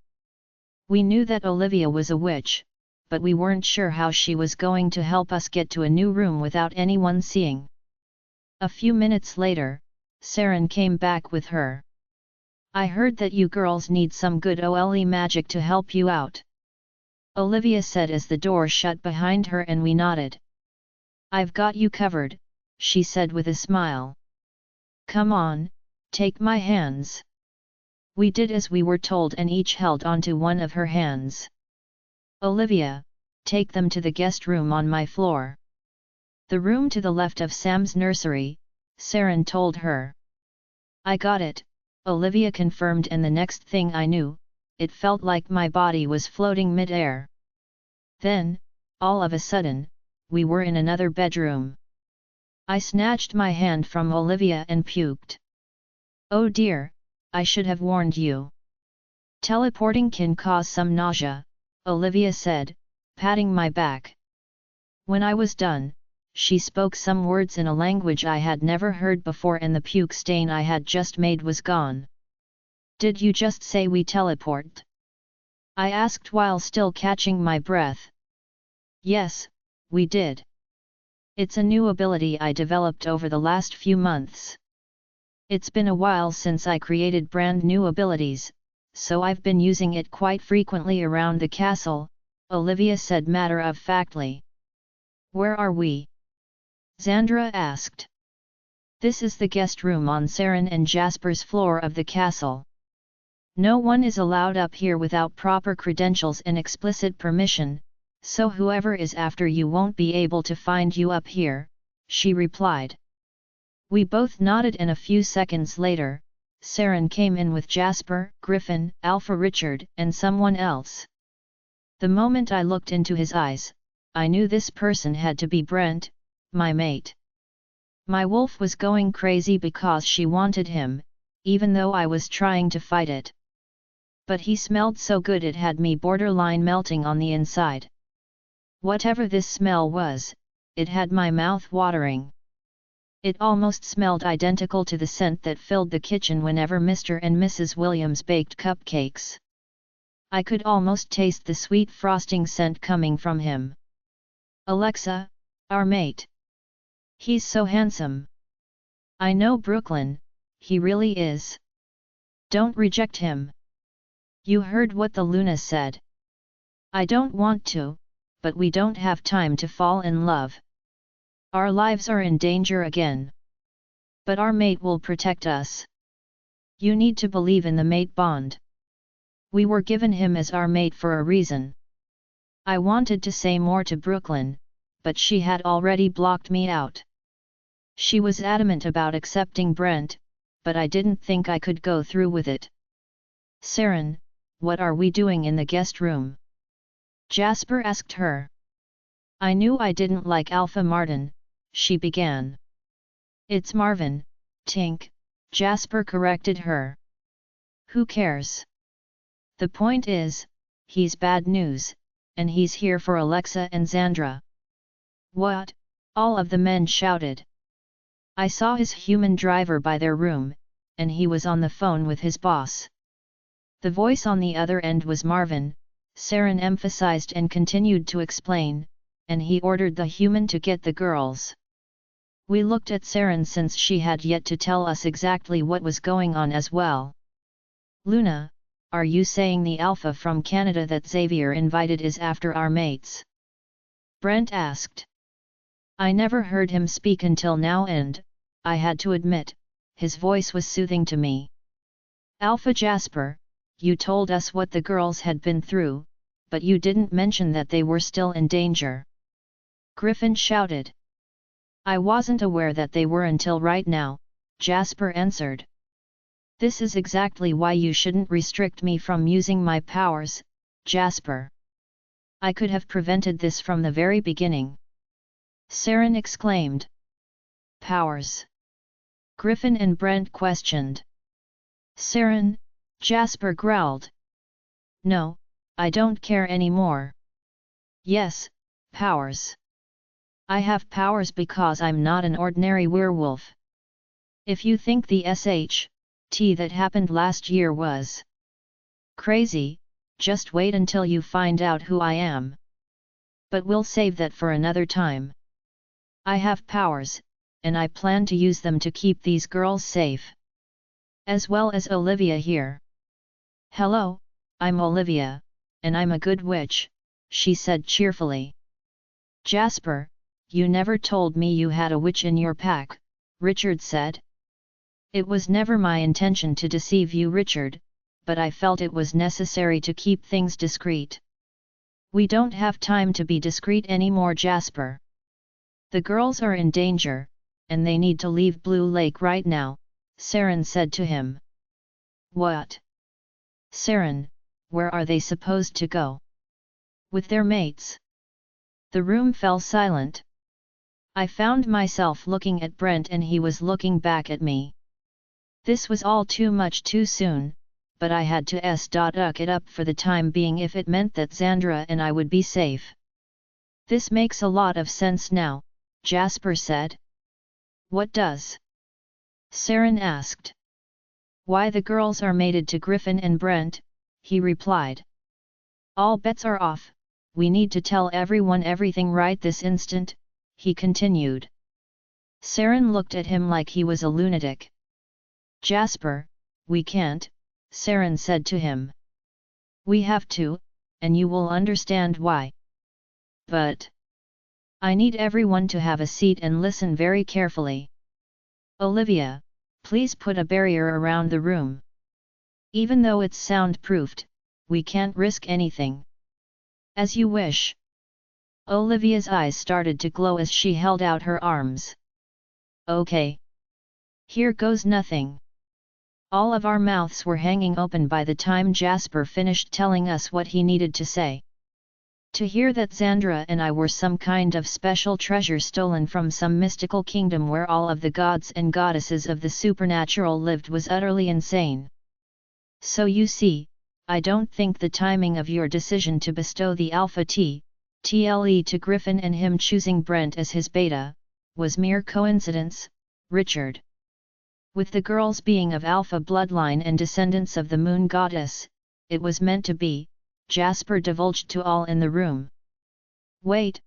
We knew that Olivia was a witch, but we weren't sure how she was going to help us get to a new room without anyone seeing. A few minutes later, Saren came back with her. I heard that you girls need some good OLE magic to help you out, Olivia said as the door shut behind her, and we nodded. I've got you covered, she said with a smile. Come on, take my hands. We did as we were told and each held onto one of her hands. Olivia, take them to the guest room on my floor. The room to the left of Sam's nursery, Saren told her. I got it, Olivia confirmed, and the next thing I knew, it felt like my body was floating mid-air. Then, all of a sudden, we were in another bedroom. I snatched my hand from Olivia and puked. Oh dear, I should have warned you. Teleporting can cause some nausea, Olivia said, patting my back. When I was done, she spoke some words in a language I had never heard before, and the puke stain I had just made was gone. Did you just say we teleport? I asked while still catching my breath. Yes, we did. It's a new ability I developed over the last few months. It's been a while since I created brand new abilities, so I've been using it quite frequently around the castle, Olivia said matter-of-factly. Where are we? Xandra asked. This is the guest room on Saren and Jasper's floor of the castle. No one is allowed up here without proper credentials and explicit permission, so whoever is after you won't be able to find you up here, she replied. We both nodded, and a few seconds later, Saren came in with Jasper, Griffin, Alpha Richard, and someone else. The moment I looked into his eyes, I knew this person had to be Brent, my mate. My wolf was going crazy because she wanted him, even though I was trying to fight it. But he smelled so good it had me borderline melting on the inside. Whatever this smell was, it had my mouth watering. It almost smelled identical to the scent that filled the kitchen whenever Mr. and Mrs. Williams baked cupcakes. I could almost taste the sweet frosting scent coming from him. Alexa, our mate. He's so handsome. I know, Brooklyn, he really is. Don't reject him. You heard what the Luna said. I don't want to, but we don't have time to fall in love. Our lives are in danger again. But our mate will protect us. You need to believe in the mate bond. We were given him as our mate for a reason. I wanted to say more to Brooklyn, but she had already blocked me out. She was adamant about accepting Brent, but I didn't think I could go through with it. Saren, what are we doing in the guest room? Jasper asked her. I knew I didn't like Alpha Martin, she began. It's Marvin, Tink, Jasper corrected her. Who cares? The point is, he's bad news, and he's here for Alexa and Xandra. What? All of the men shouted. I saw his human driver by their room, and he was on the phone with his boss. The voice on the other end was Marvin, Saren emphasized and continued to explain, and he ordered the human to get the girls. We looked at Saren since she had yet to tell us exactly what was going on as well. Luna, are you saying the Alpha from Canada that Xavier invited is after our mates? Brent asked. I never heard him speak until now, and, I had to admit, his voice was soothing to me. Alpha Jasper, you told us what the girls had been through, but you didn't mention that they were still in danger. Griffin shouted. I wasn't aware that they were until right now, Jasper answered. This is exactly why you shouldn't restrict me from using my powers, Jasper. I could have prevented this from the very beginning. Saren exclaimed. Powers? Griffin and Brent questioned. Saren, Jasper growled. No, I don't care anymore. Yes, powers. I have powers because I'm not an ordinary werewolf. If you think the SHT that happened last year was crazy, just wait until you find out who I am. But we'll save that for another time. I have powers, and I plan to use them to keep these girls safe. As well as Olivia here. Hello, I'm Olivia, and I'm a good witch, she said cheerfully. Jasper, you never told me you had a witch in your pack, Richard said. It was never my intention to deceive you, Richard, but I felt it was necessary to keep things discreet. We don't have time to be discreet anymore, Jasper. The girls are in danger, and they need to leave Blue Lake right now, Saren said to him. What? Saren, where are they supposed to go? With their mates. The room fell silent. I found myself looking at Brent and he was looking back at me. This was all too much too soon, but I had to uck it up for the time being if it meant that Xandra and I would be safe. This makes a lot of sense now, Jasper said. What does? Saren asked. Why the girls are mated to Griffin and Brent, he replied. All bets are off, we need to tell everyone everything right this instant, he continued. Saren looked at him like he was a lunatic. Jasper, we can't, Saren said to him. We have to, and you will understand why. But I need everyone to have a seat and listen very carefully. Olivia, please put a barrier around the room. Even though it's soundproofed, we can't risk anything. As you wish. Olivia's eyes started to glow as she held out her arms. Okay. Here goes nothing. All of our mouths were hanging open by the time Jasper finished telling us what he needed to say. To hear that Xandra and I were some kind of special treasure stolen from some mystical kingdom where all of the gods and goddesses of the supernatural lived was utterly insane. So you see, I don't think the timing of your decision to bestow the Alpha TLE to Griffin and him choosing Brent as his beta, was mere coincidence, Richard. With the girls being of Alpha bloodline and descendants of the moon goddess, it was meant to be, Jasper divulged to all in the room. Wait,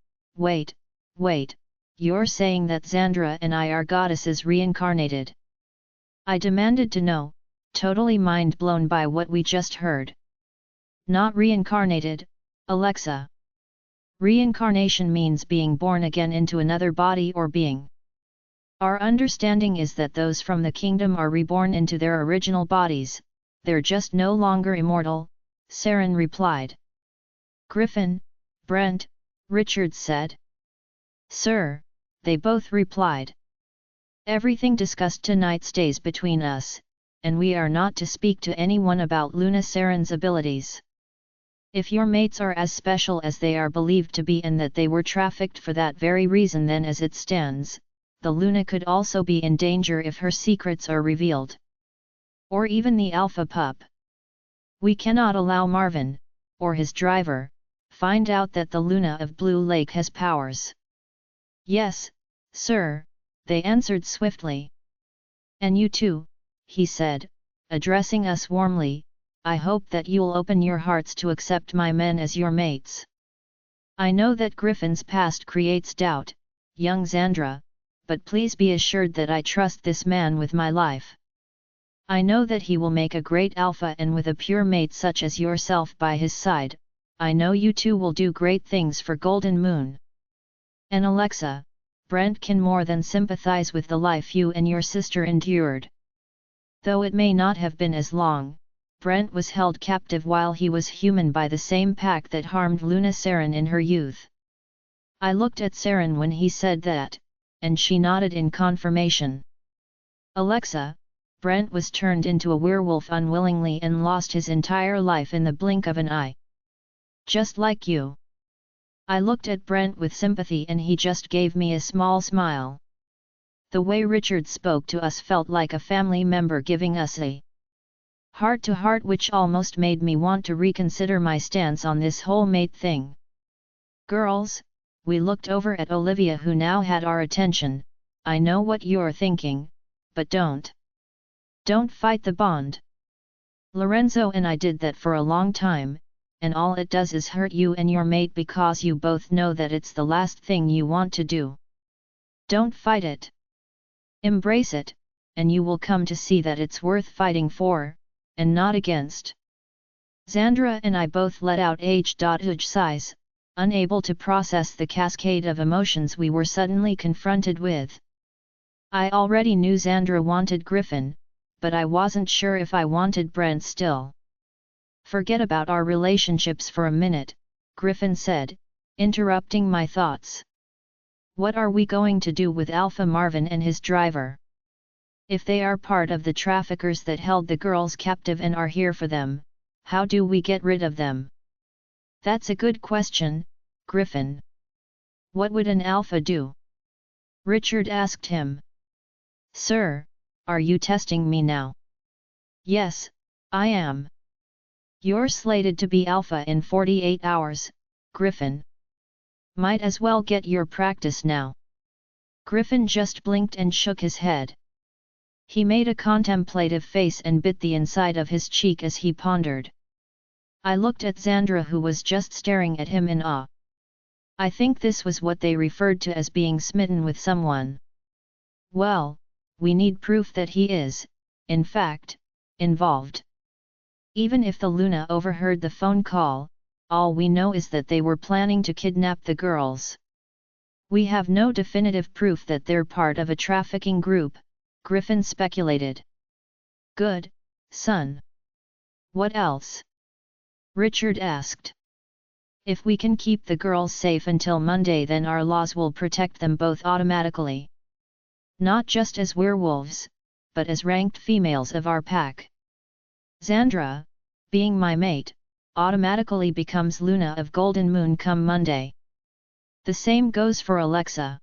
you're saying that Xandra and I are goddesses reincarnated? I demanded to know, totally mind blown by what we just heard. Not reincarnated, Alexa. Reincarnation means being born again into another body or being. Our understanding is that those from the kingdom are reborn into their original bodies, they're just no longer immortal, Saren replied. Griffin, Brent, Richard said. Sir, they both replied. Everything discussed tonight stays between us, and we are not to speak to anyone about Luna Saren's abilities. If your mates are as special as they are believed to be and that they were trafficked for that very reason, then as it stands, the Luna could also be in danger if her secrets are revealed. Or even the Alpha pup. We cannot allow Marvin, or his driver, find out that the Luna of Blue Lake has powers. Yes, sir, they answered swiftly. And you too, he said, addressing us warmly, I hope that you'll open your hearts to accept my men as your mates. I know that Griffin's past creates doubt, young Xandra, but please be assured that I trust this man with my life. I know that he will make a great alpha, and with a pure mate such as yourself by his side, I know you two will do great things for Golden Moon. And Alexa, Brent can more than sympathize with the life you and your sister endured. Though it may not have been as long, Brent was held captive while he was human by the same pack that harmed Luna Saren in her youth. I looked at Saren when he said that, and she nodded in confirmation. Alexa, Brent was turned into a werewolf unwillingly and lost his entire life in the blink of an eye. Just like you. I looked at Brent with sympathy and he just gave me a small smile. The way Richard spoke to us felt like a family member giving us a heart-to-heart, which almost made me want to reconsider my stance on this whole mate thing. Girls, we looked over at Olivia, who now had our attention. I know what you're thinking, but don't fight the bond. Lorenzo and I did that for a long time, and all it does is hurt you and your mate because you both know that it's the last thing you want to do. Don't fight it. Embrace it, and you will come to see that it's worth fighting for, and not against. Xandra and I both let out huge sighs, unable to process the cascade of emotions we were suddenly confronted with. I already knew Xandra wanted Griffin, but I wasn't sure if I wanted Brent still. Forget about our relationships for a minute, Griffin said, interrupting my thoughts. What are we going to do with Alpha Marvin and his driver? If they are part of the traffickers that held the girls captive and are here for them, how do we get rid of them? That's a good question, Griffin. What would an Alpha do? Richard asked him. Sir, are you testing me now? Yes, I am. You're slated to be Alpha in 48 hours, Griffin. Might as well get your practice now. Griffin just blinked and shook his head. He made a contemplative face and bit the inside of his cheek as he pondered. I looked at Xandra, who was just staring at him in awe. I think this was what they referred to as being smitten with someone. Well, we need proof that he is, in fact, involved. Even if the Luna overheard the phone call, all we know is that they were planning to kidnap the girls. We have no definitive proof that they're part of a trafficking group, Griffin speculated. Good, son. What else? Richard asked. If we can keep the girls safe until Monday, then our laws will protect them both automatically. Not just as werewolves, but as ranked females of our pack. Xandra, being my mate, automatically becomes Luna of Golden Moon come Monday. The same goes for Alexa.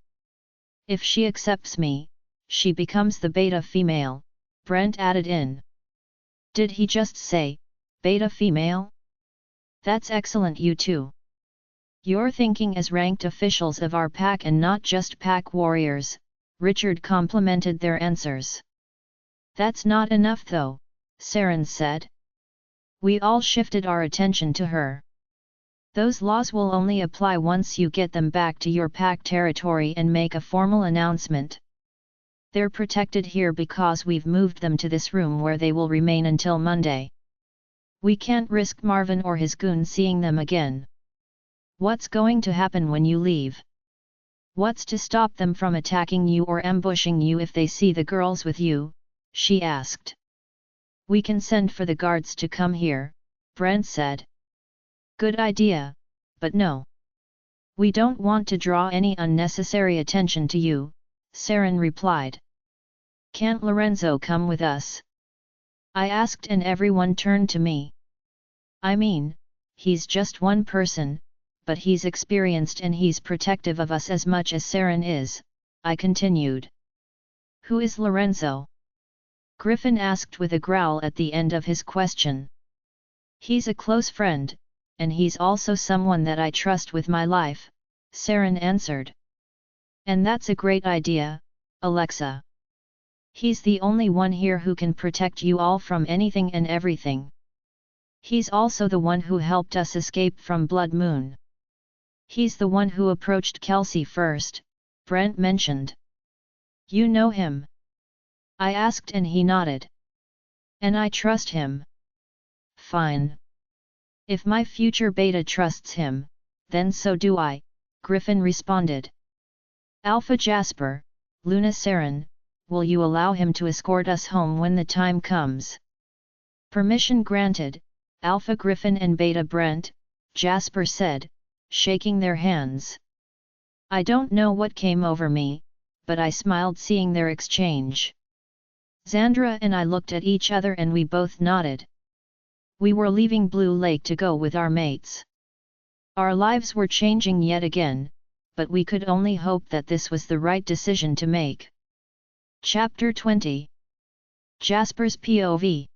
If she accepts me, she becomes the beta female, Brent added in. Did he just say, beta female? That's excellent, you two. You're thinking as ranked officials of our pack and not just pack warriors, Richard complimented their answers. That's not enough though, Saren said. We all shifted our attention to her. Those laws will only apply once you get them back to your pack territory and make a formal announcement. They're protected here because we've moved them to this room where they will remain until Monday. We can't risk Marvin or his goon seeing them again. What's going to happen when you leave? What's to stop them from attacking you or ambushing you if they see the girls with you? She asked. We can send for the guards to come here, Brent said. Good idea, but no. We don't want to draw any unnecessary attention to you, Saren replied. Can't Lorenzo come with us? I asked and everyone turned to me. I mean, he's just one person, but he's experienced and he's protective of us as much as Saren is, I continued. Who is Lorenzo? Griffin asked with a growl at the end of his question. He's a close friend, and he's also someone that I trust with my life, Saren answered. And that's a great idea, Alexa. He's the only one here who can protect you all from anything and everything. He's also the one who helped us escape from Blood Moon. He's the one who approached Kelsey first, Brent mentioned. You know him? I asked and he nodded. And I trust him. Fine. If my future beta trusts him, then so do I, Griffin responded. Alpha Jasper, Luna Saren, will you allow him to escort us home when the time comes? Permission granted, Alpha Griffin and Beta Brent, Jasper said, shaking their hands. I don't know what came over me, but I smiled seeing their exchange. Xandra and I looked at each other and we both nodded. We were leaving Blue Lake to go with our mates. Our lives were changing yet again, but we could only hope that this was the right decision to make. Chapter 20. Jasper's POV.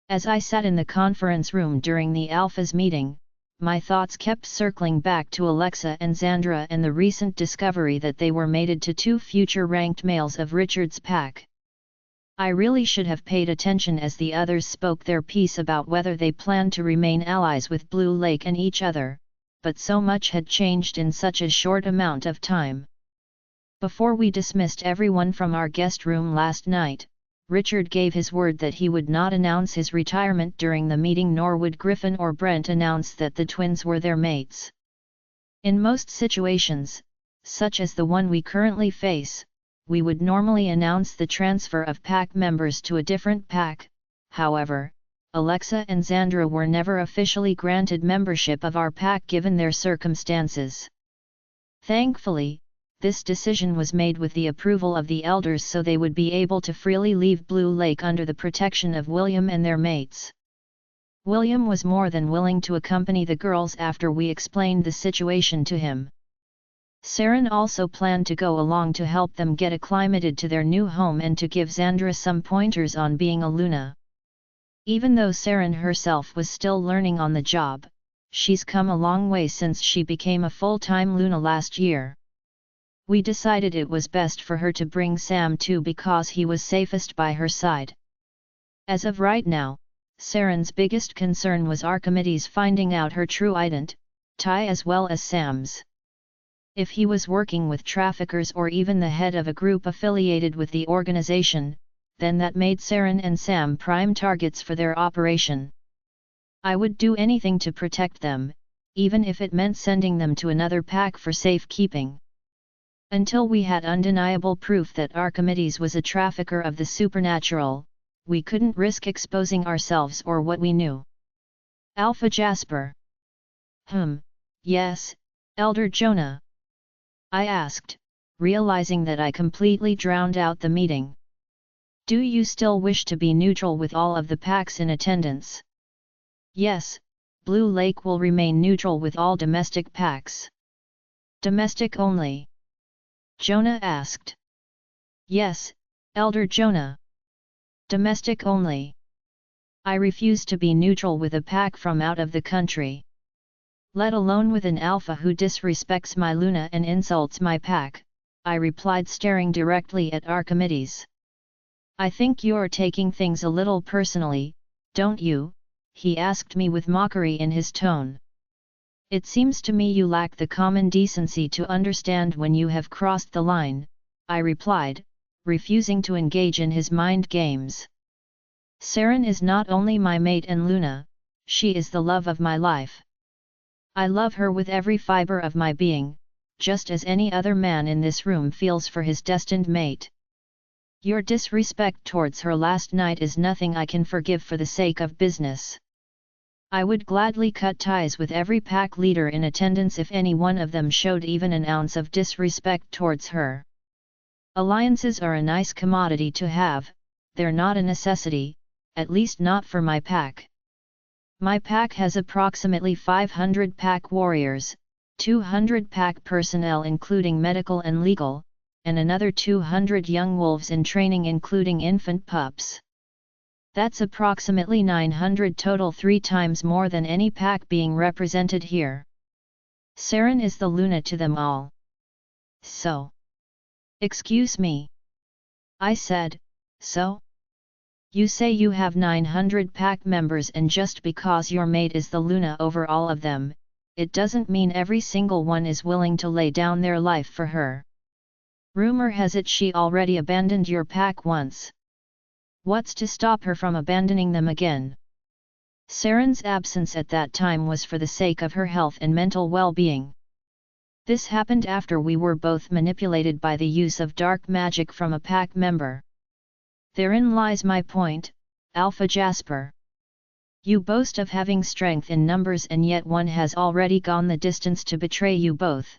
As I sat in the conference room during the Alpha's meeting, my thoughts kept circling back to Alexa and Xandra and the recent discovery that they were mated to two future ranked males of Richard's pack. I really should have paid attention as the others spoke their piece about whether they planned to remain allies with Blue Lake and each other, but so much had changed in such a short amount of time. Before we dismissed everyone from our guest room last night, Richard gave his word that he would not announce his retirement during the meeting, nor would Griffin or Brent announce that the twins were their mates. In most situations, such as the one we currently face, we would normally announce the transfer of pack members to a different pack. However, Alexa and Xandra were never officially granted membership of our pack given their circumstances. Thankfully, this decision was made with the approval of the elders so they would be able to freely leave Blue Lake under the protection of William and their mates. William was more than willing to accompany the girls after we explained the situation to him. Saren also planned to go along to help them get acclimated to their new home and to give Xandra some pointers on being a Luna. Even though Saren herself was still learning on the job, she's come a long way since she became a full-time Luna last year. We decided it was best for her to bring Sam too because he was safest by her side. As of right now, Saren's biggest concern was Archimedes finding out her true identity, as well as Sam's. If he was working with traffickers or even the head of a group affiliated with the organization, then that made Saren and Sam prime targets for their operation. I would do anything to protect them, even if it meant sending them to another pack for safekeeping. Until we had undeniable proof that Archimedes was a trafficker of the supernatural, we couldn't risk exposing ourselves or what we knew. Alpha Jasper. Yes, Elder Jonah. I asked, realizing that I completely drowned out the meeting. Do you still wish to be neutral with all of the packs in attendance? Yes, Blue Lake will remain neutral with all domestic packs. Domestic only? Jonah asked. Yes, Elder Jonah. Domestic only. I refuse to be neutral with a pack from out of the country. Let alone with an alpha who disrespects my Luna and insults my pack, I replied, staring directly at Archimedes. I think you're taking things a little personally, don't you? He asked me with mockery in his tone. It seems to me you lack the common decency to understand when you have crossed the line, I replied, refusing to engage in his mind games. Saren is not only my mate and Luna, she is the love of my life. I love her with every fiber of my being, just as any other man in this room feels for his destined mate. Your disrespect towards her last night is nothing I can forgive for the sake of business. I would gladly cut ties with every pack leader in attendance if any one of them showed even an ounce of disrespect towards her. Alliances are a nice commodity to have, they're not a necessity, at least not for my pack. My pack has approximately 500 pack warriors, 200 pack personnel including medical and legal, and another 200 young wolves in training including infant pups. That's approximately 900 total, 3 times more than any pack being represented here. Saren is the Luna to them all. So? Excuse me. I said, so? You say you have 900 pack members and just because your mate is the Luna over all of them, it doesn't mean every single one is willing to lay down their life for her. Rumor has it she already abandoned your pack once. What's to stop her from abandoning them again? Saren's absence at that time was for the sake of her health and mental well-being. This happened after we were both manipulated by the use of dark magic from a pack member. Therein lies my point, Alpha Jasper. You boast of having strength in numbers and yet one has already gone the distance to betray you both.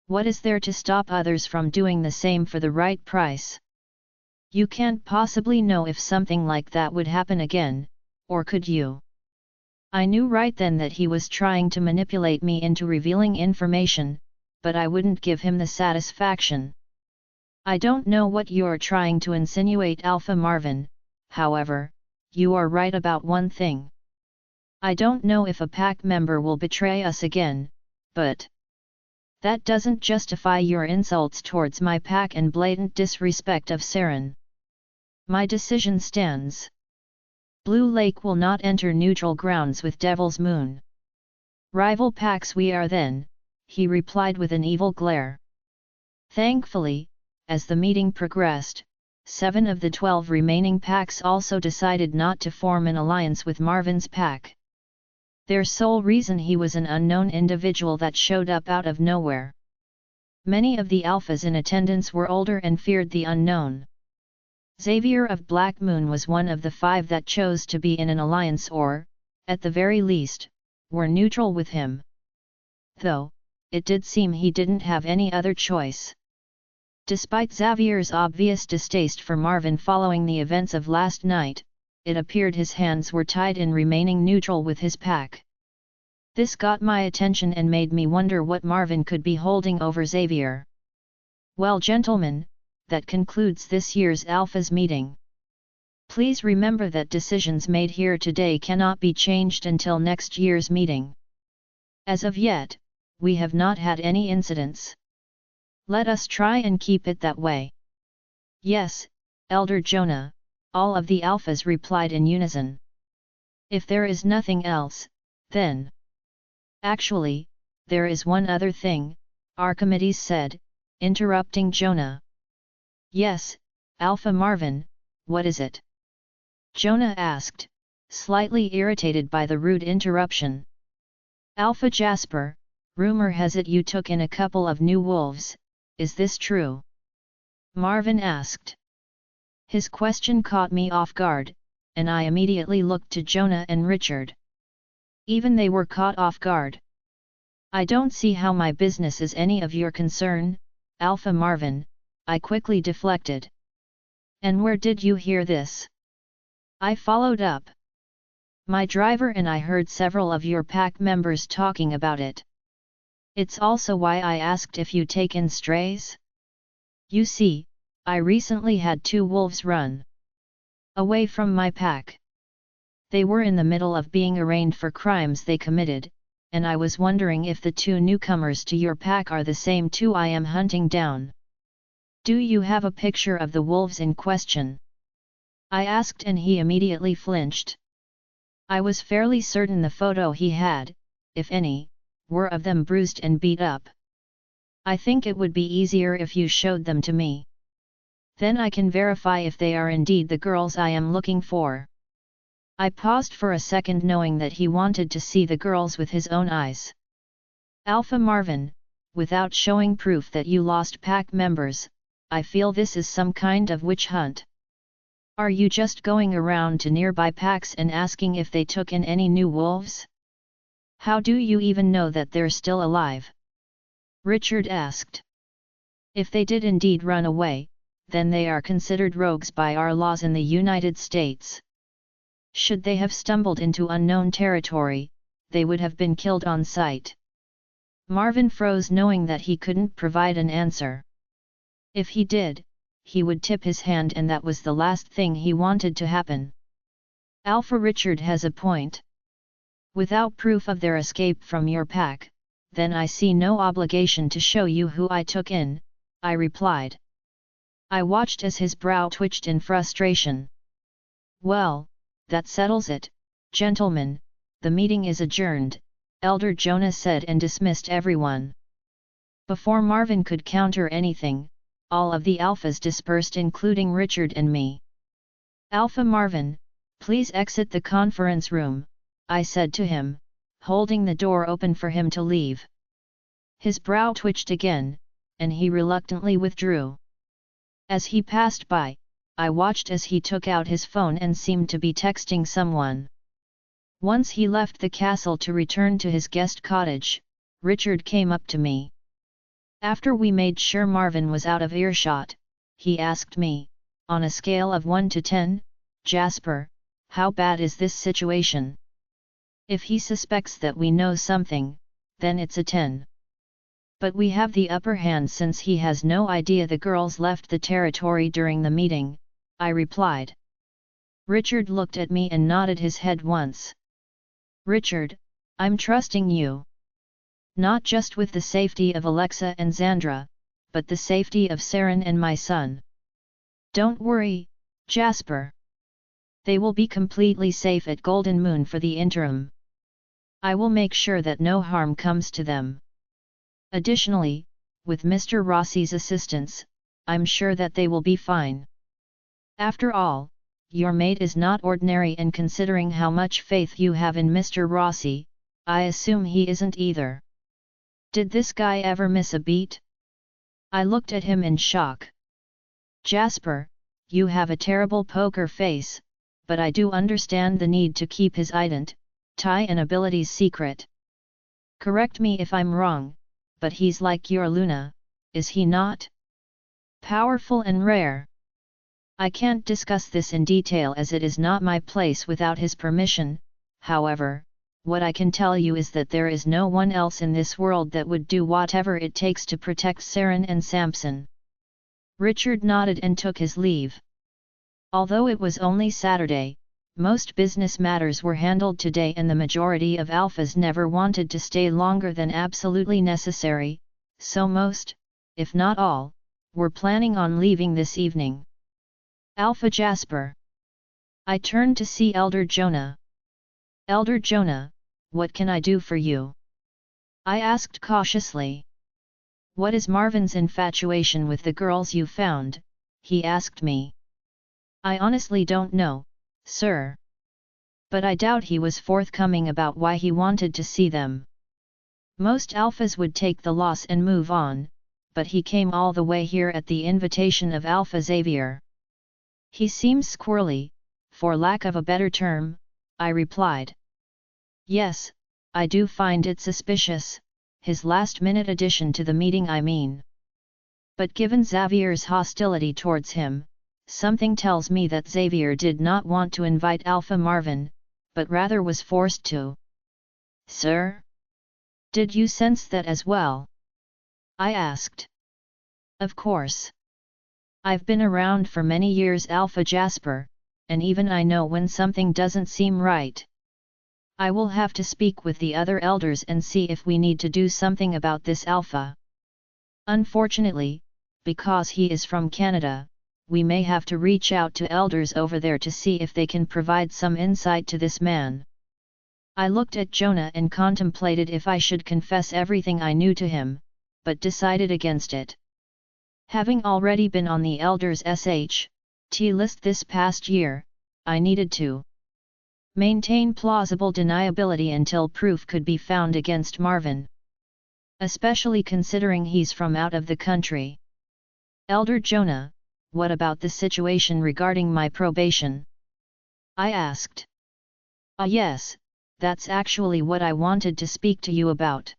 What is there to stop others from doing the same for the right price? You can't possibly know if something like that would happen again, or could you? I knew right then that he was trying to manipulate me into revealing information, but I wouldn't give him the satisfaction. I don't know what you're trying to insinuate, Alpha Marvin, however, you are right about one thing. I don't know if a pack member will betray us again, but that doesn't justify your insults towards my pack and blatant disrespect of Saren. My decision stands. Blue Lake will not enter neutral grounds with Devil's Moon. Rival packs we are then, he replied with an evil glare. Thankfully, as the meeting progressed, 7 of the 12 remaining packs also decided not to form an alliance with Marvin's pack. Their sole reason: he was an unknown individual that showed up out of nowhere. Many of the alphas in attendance were older and feared the unknown. Xavier of Black Moon was one of the 5 that chose to be in an alliance or, at the very least, were neutral with him. Though, it did seem he didn't have any other choice. Despite Xavier's obvious distaste for Marvin following the events of last night, it appeared his hands were tied in remaining neutral with his pack. This got my attention and made me wonder what Marvin could be holding over Xavier. Well, gentlemen, that concludes this year's Alphas meeting. Please remember that decisions made here today cannot be changed until next year's meeting. As of yet, we have not had any incidents. Let us try and keep it that way. Yes, Elder Jonah, all of the Alphas replied in unison. If there is nothing else, then... Actually, there is one other thing, Archimedes said, interrupting Jonah. Yes, Alpha Marvin, what is it? Jonah asked, slightly irritated by the rude interruption. Alpha Jasper, rumor has it you took in a couple of new wolves, is this true? Marvin asked. His question caught me off guard, and I immediately looked to Jonah and Richard. Even they were caught off guard. I don't see how my business is any of your concern, Alpha Marvin, I quickly deflected. And where did you hear this? I followed up. My driver and I heard several of your pack members talking about it. It's also why I asked if you take in strays. You see, I recently had 2 wolves run away from my pack. They were in the middle of being arraigned for crimes they committed, and I was wondering if the 2 newcomers to your pack are the same 2 I am hunting down. Do you have a picture of the wolves in question? I asked, and he immediately flinched. I was fairly certain the photo he had, if any, were of them bruised and beat up. I think it would be easier if you showed them to me. Then I can verify if they are indeed the girls I am looking for. I paused for a second, knowing that he wanted to see the girls with his own eyes. Alpha Marvin, without showing proof that you lost pack members, I feel this is some kind of witch hunt. Are you just going around to nearby packs and asking if they took in any new wolves? How do you even know that they're still alive? Richard asked. If they did indeed run away, then they are considered rogues by our laws in the United States. Should they have stumbled into unknown territory, they would have been killed on sight. Marvin froze, knowing that he couldn't provide an answer. If he did, he would tip his hand, and that was the last thing he wanted to happen. Alpha Richard has a point. Without proof of their escape from your pack, then I see no obligation to show you who I took in, I replied. I watched as his brow twitched in frustration. Well, that settles it, gentlemen, the meeting is adjourned, Elder Jonah said, and dismissed everyone. Before Marvin could counter anything, all of the alphas dispersed, including Richard and me. Alpha Marvin, please exit the conference room, I said to him, holding the door open for him to leave. His brow twitched again, and he reluctantly withdrew. As he passed by, I watched as he took out his phone and seemed to be texting someone. Once he left the castle to return to his guest cottage, Richard came up to me. After we made sure Marvin was out of earshot, he asked me, on a scale of 1 to 10, Jasper, how bad is this situation? If he suspects that we know something, then it's a 10. But we have the upper hand since he has no idea the girls left the territory during the meeting, I replied. Richard looked at me and nodded his head once. Richard, I'm trusting you. Not just with the safety of Alexa and Xandra, but the safety of Saren and my son. Don't worry, Jasper. They will be completely safe at Golden Moon for the interim. I will make sure that no harm comes to them. Additionally, with Mr. Rossi's assistance, I'm sure that they will be fine. After all, your mate is not ordinary, and considering how much faith you have in Mr. Rossi, I assume he isn't either. Did this guy ever miss a beat? I looked at him in shock. Jasper, you have a terrible poker face, but I do understand the need to keep his tie and abilities secret. Correct me if I'm wrong, but he's like your Luna, is he not? Powerful and rare. I can't discuss this in detail as it is not my place without his permission, however, what I can tell you is that there is no one else in this world that would do whatever it takes to protect Saren and Samson. Richard nodded and took his leave. Although it was only Saturday, most business matters were handled today and the majority of alphas never wanted to stay longer than absolutely necessary, so most, if not all, were planning on leaving this evening. Alpha Jasper. I turned to see Elder Jonah. Elder Jonah, what can I do for you? I asked cautiously. What is Marvin's infatuation with the girls you found? He asked me. I honestly don't know, sir. But I doubt he was forthcoming about why he wanted to see them. Most alphas would take the loss and move on, but he came all the way here at the invitation of Alpha Xavier. He seems squirrely, for lack of a better term, I replied. Yes, I do find it suspicious, his last-minute addition to the meeting I mean. But given Xavier's hostility towards him, something tells me that Xavier did not want to invite Alpha Marvin, but rather was forced to. Sir? Did you sense that as well? I asked. Of course. I've been around for many years, Alpha Jasper, and even I know when something doesn't seem right. I will have to speak with the other elders and see if we need to do something about this Alpha. Unfortunately, because he is from Canada, we may have to reach out to elders over there to see if they can provide some insight to this man. I looked at Jonah and contemplated if I should confess everything I knew to him, but decided against it. Having already been on the elders' SHT list this past year, I needed to maintain plausible deniability until proof could be found against Marvin. Especially considering he's from out of the country. Elder Jonah, what about the situation regarding my probation? I asked. Yes, that's actually what I wanted to speak to you about.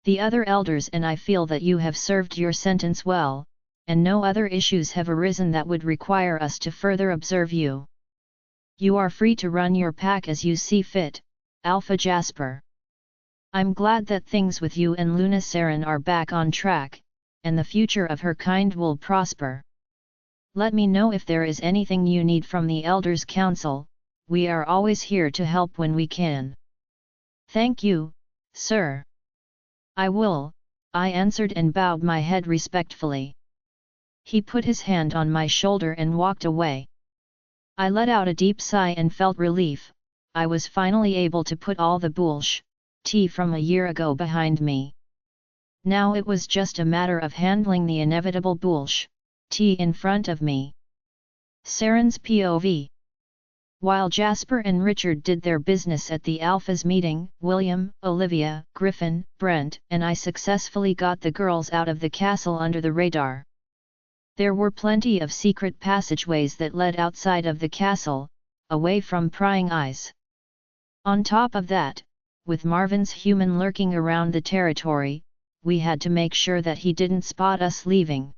The other elders and I feel that you have served your sentence well, and no other issues have arisen that would require us to further observe you. You are free to run your pack as you see fit, Alpha Jasper. I'm glad that things with you and Luna Saren are back on track, and the future of her kind will prosper. Let me know if there is anything you need from the Elders' Council, we are always here to help when we can. Thank you, sir. I will, I answered and bowed my head respectfully. He put his hand on my shoulder and walked away. I let out a deep sigh and felt relief. I was finally able to put all the bullshit from a year ago behind me. Now it was just a matter of handling the inevitable bullshit in front of me. Saren's POV. While Jasper and Richard did their business at the Alphas meeting, William, Olivia, Griffin, Brent, and I successfully got the girls out of the castle under the radar. There were plenty of secret passageways that led outside of the castle, away from prying eyes. On top of that, with Marvin's human lurking around the territory, we had to make sure that he didn't spot us leaving.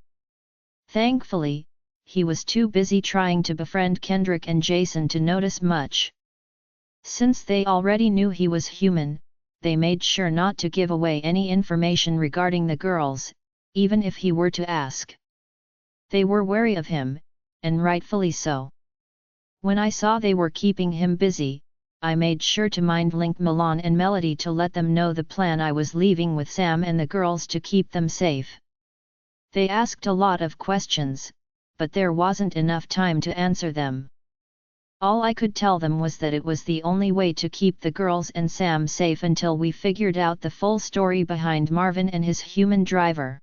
Thankfully, he was too busy trying to befriend Kendrick and Jason to notice much. Since they already knew he was human, they made sure not to give away any information regarding the girls, even if he were to ask. They were wary of him, and rightfully so. When I saw they were keeping him busy, I made sure to mind-link Milan and Melody to let them know the plan I was leaving with Sam and the girls to keep them safe. They asked a lot of questions, but there wasn't enough time to answer them. All I could tell them was that it was the only way to keep the girls and Sam safe until we figured out the full story behind Marvin and his human driver.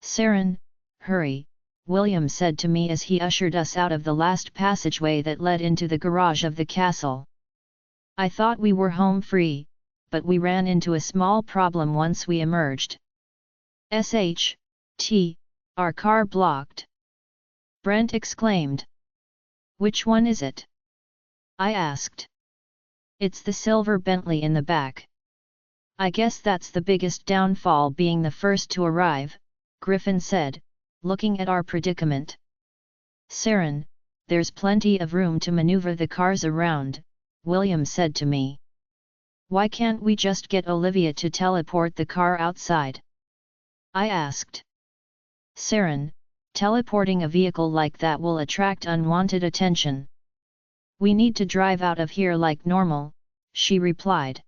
"Saren, hurry," William said to me as he ushered us out of the last passageway that led into the garage of the castle. I thought we were home free, but we ran into a small problem once we emerged. Our car blocked," Brent exclaimed. "Which one is it?" I asked. "It's the silver Bentley in the back." "I guess that's the biggest downfall, being the first to arrive," Griffin said, looking at our predicament. "Saren, there's plenty of room to maneuver the cars around," William said to me. "Why can't we just get Olivia to teleport the car outside?" I asked. "Saren, teleporting a vehicle like that will attract unwanted attention. We need to drive out of here like normal," she replied.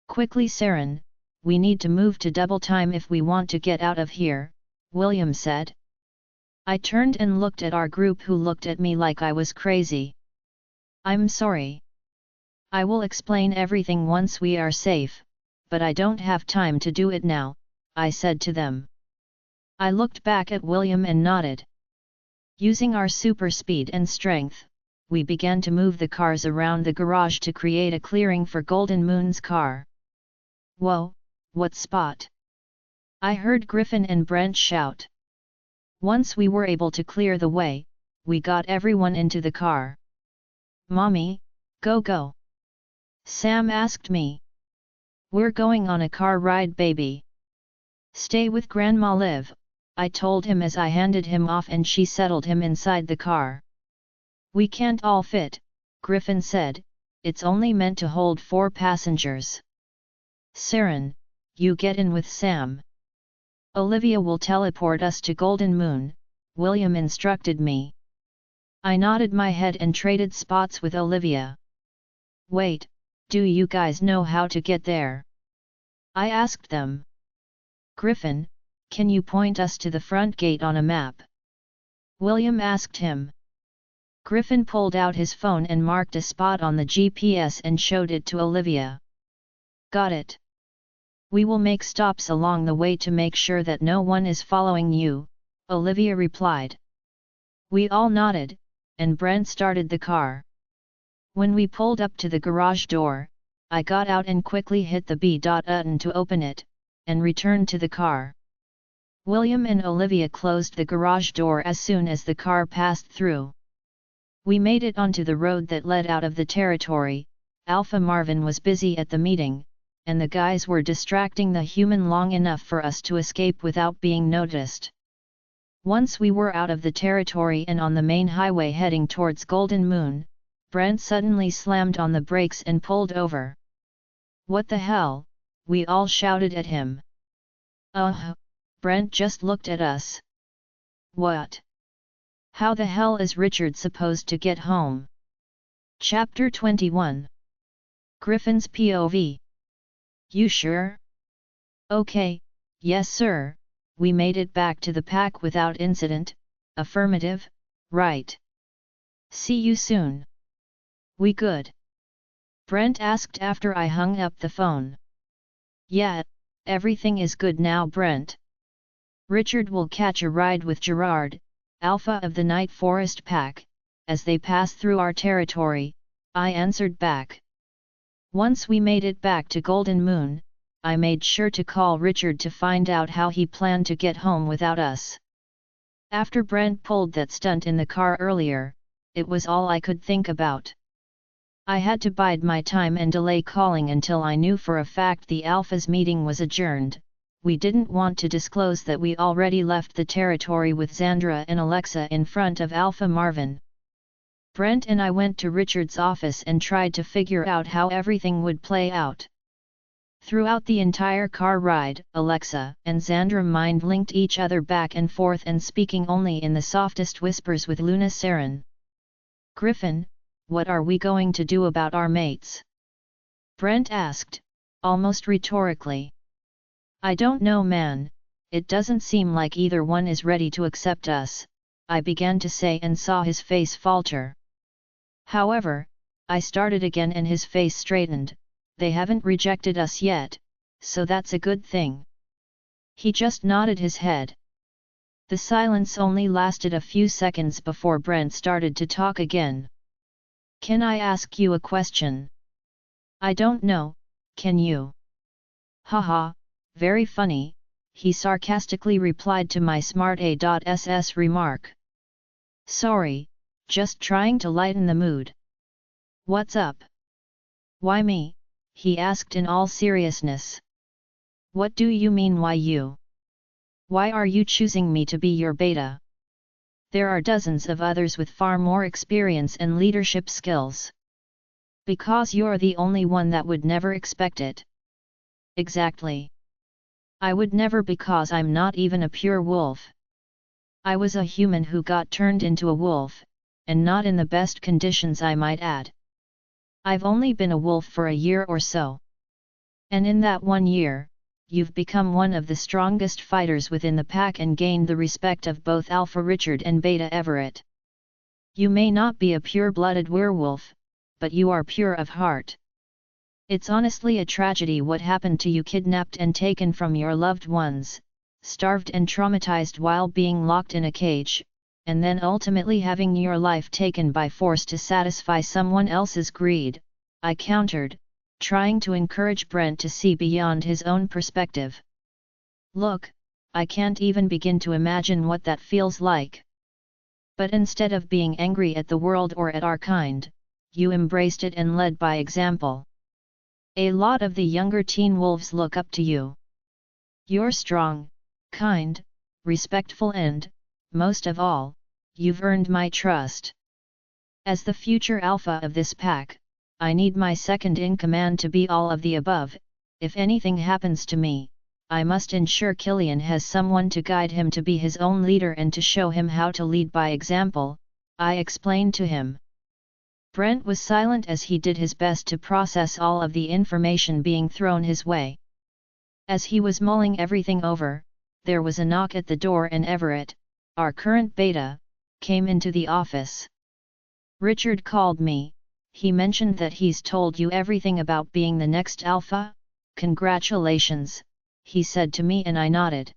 "Quickly, Saren, we need to move to double time if we want to get out of here," William said. I turned and looked at our group, who looked at me like I was crazy. "I'm sorry. I will explain everything once we are safe, but I don't have time to do it now," I said to them. I looked back at William and nodded. Using our super speed and strength, we began to move the cars around the garage to create a clearing for Golden Moon's car. "Whoa, what spot!" I heard Griffin and Brent shout. Once we were able to clear the way, we got everyone into the car. "Mommy, go," Sam asked me. "We're going on a car ride, baby." "Stay with Grandma Liv," I told him as I handed him off and she settled him inside the car. "We can't all fit," Griffin said, "it's only meant to hold 4 passengers." "Saren, you get in with Sam. Olivia will teleport us to Golden Moon," William instructed me. I nodded my head and traded spots with Olivia. "Wait, do you guys know how to get there?" I asked them. "Griffin, can you point us to the front gate on a map?" William asked him. Griffin pulled out his phone and marked a spot on the GPS and showed it to Olivia. "Got it. We will make stops along the way to make sure that no one is following you," Olivia replied. We all nodded, and Brent started the car. When we pulled up to the garage door, I got out and quickly hit the B-button to open it, and returned to the car. William and Olivia closed the garage door as soon as the car passed through. We made it onto the road that led out of the territory. Alpha Marvin was busy at the meeting, and the guys were distracting the human long enough for us to escape without being noticed. Once we were out of the territory and on the main highway heading towards Golden Moon, Brent suddenly slammed on the brakes and pulled over. "What the hell?" we all shouted at him. Brent just looked at us. "What? How the hell is Richard supposed to get home?" Chapter 21. Griffin's POV. "You sure?" "Okay, yes sir, we made it back to the pack without incident." "Affirmative, right. See you soon." "We good?" Brent asked after I hung up the phone. "Yeah, everything is good now, Brent. Richard will catch a ride with Gerard, Alpha of the Night Forest Pack, as they pass through our territory," I answered back. Once we made it back to Golden Moon, I made sure to call Richard to find out how he planned to get home without us. After Brent pulled that stunt in the car earlier, it was all I could think about. I had to bide my time and delay calling until I knew for a fact the Alpha's meeting was adjourned, we didn't want to disclose that we already left the territory with Xandra and Alexa in front of Alpha Marvin. Brent and I went to Richard's office and tried to figure out how everything would play out. Throughout the entire car ride, Alexa and Xandra mind-linked each other back and forth and speaking only in the softest whispers with Luna Saren. "Griffin, what are we going to do about our mates?" Brent asked, almost rhetorically. "I don't know, man, it doesn't seem like either one is ready to accept us," I began to say and saw his face falter. However, I started again and his face straightened. "They haven't rejected us yet, so that's a good thing." He just nodded his head. The silence only lasted a few seconds before Brent started to talk again. "Can I ask you a question?" "I don't know, can you?" "Haha, very funny," he sarcastically replied to my smart A.SS remark. "Sorry, just trying to lighten the mood." "What's up?" "Why me?" he asked in all seriousness. "What do you mean, why you? Why are you choosing me to be your beta? There are dozens of others with far more experience and leadership skills." "Because you're the only one that would never expect it." "Exactly. I would never, because I'm not even a pure wolf. I was a human who got turned into a wolf, and not in the best conditions, I might add. I've only been a wolf for a year or so. And in that 1 year, you've become one of the strongest fighters within the pack and gained the respect of both Alpha Richard and Beta Everett. You may not be a pure-blooded werewolf, but you are pure of heart. It's honestly a tragedy what happened to you, kidnapped and taken from your loved ones, starved and traumatized while being locked in a cage, and then ultimately having your life taken by force to satisfy someone else's greed," I countered, trying to encourage Brent to see beyond his own perspective. "Look, I can't even begin to imagine what that feels like. But instead of being angry at the world or at our kind, you embraced it and led by example. A lot of the younger teen wolves look up to you. You're strong, kind, respectful and, most of all, you've earned my trust. As the future alpha of this pack, I need my second-in-command to be all of the above. If anything happens to me, I must ensure Killian has someone to guide him to be his own leader and to show him how to lead by example," I explained to him. Brent was silent as he did his best to process all of the information being thrown his way. As he was mulling everything over, there was a knock at the door and Everett, our current beta, came into the office. "Richard called me. He mentioned that he's told you everything about being the next alpha? Congratulations," he said to me, and I nodded.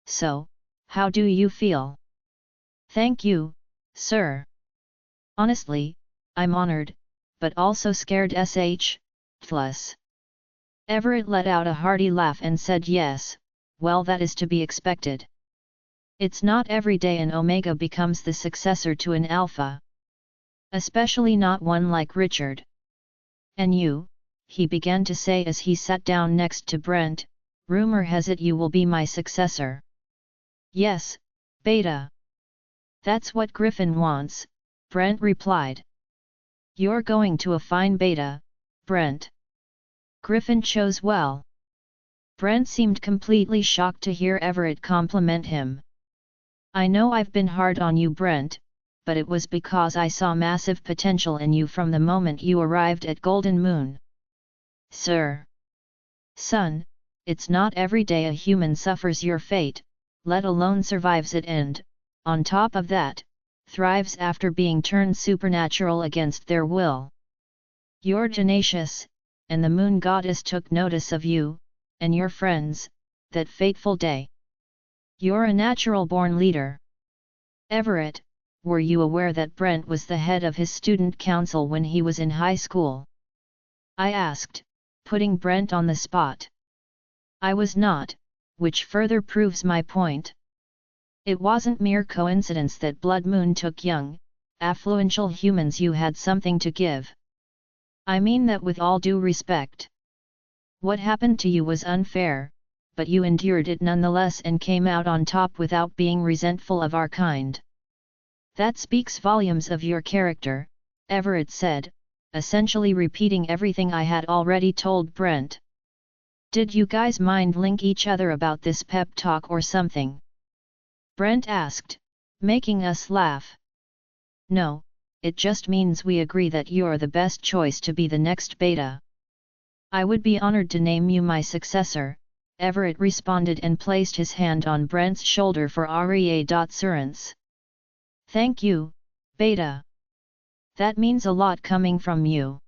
"So, how do you feel?" "Thank you, sir. Honestly, I'm honored, but also scared Plus." Everett let out a hearty laugh and said, "Yes, well, that is to be expected. It's not every day an Omega becomes the successor to an Alpha. Especially not one like Richard. And you," he began to say as he sat down next to Brent, "rumor has it you will be my successor." "Yes, Beta. That's what Griffin wants," Brent replied. "You're going to a fine Beta, Brent. Griffin chose well." Brent seemed completely shocked to hear Everett compliment him. "I know I've been hard on you, Brent, but it was because I saw massive potential in you from the moment you arrived at Golden Moon." "Sir. Son, it's not every day a human suffers your fate, let alone survives it and, on top of that, thrives after being turned supernatural against their will. You're tenacious, and the Moon Goddess took notice of you, and your friends, that fateful day. You're a natural-born leader." "Everett, were you aware that Brent was the head of his student council when he was in high school?" I asked, putting Brent on the spot. "I was not, which further proves my point. It wasn't mere coincidence that Blood Moon took young, affluential humans. You had something to give. I mean that with all due respect. What happened to you was unfair, but you endured it nonetheless and came out on top without being resentful of our kind. That speaks volumes of your character," Everett said, essentially repeating everything I had already told Brent. "Did you guys mind link each other about this pep talk or something?" Brent asked, making us laugh. "No, it just means we agree that you're the best choice to be the next beta. I would be honored to name you my successor," Everett responded and placed his hand on Brent's shoulder for reassurance. "Thank you, beta. That means a lot coming from you."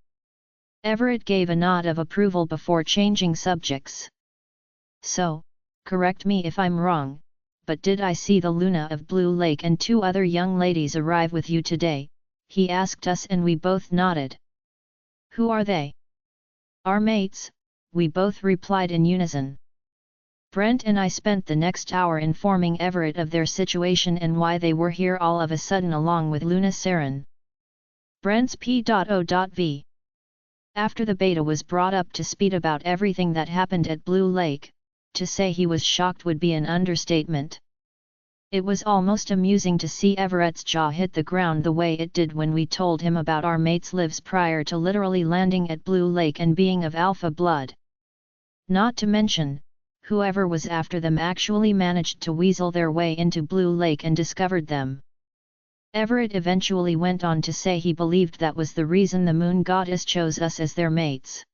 Everett gave a nod of approval before changing subjects. "So, correct me if I'm wrong, but did I see the Luna of Blue Lake and 2 other young ladies arrive with you today?" he asked us and we both nodded. "Who are they?" "Our mates," we both replied in unison. Brent and I spent the next hour informing Everett of their situation and why they were here all of a sudden along with Luna Saren. Brent's P.O.V. After the beta was brought up to speed about everything that happened at Blue Lake, to say he was shocked would be an understatement. It was almost amusing to see Everett's jaw hit the ground the way it did when we told him about our mates' lives prior to literally landing at Blue Lake and being of alpha blood. Not to mention, whoever was after them actually managed to weasel their way into Blue Lake and discovered them. Everett eventually went on to say he believed that was the reason the Moon Goddess chose us as their mates.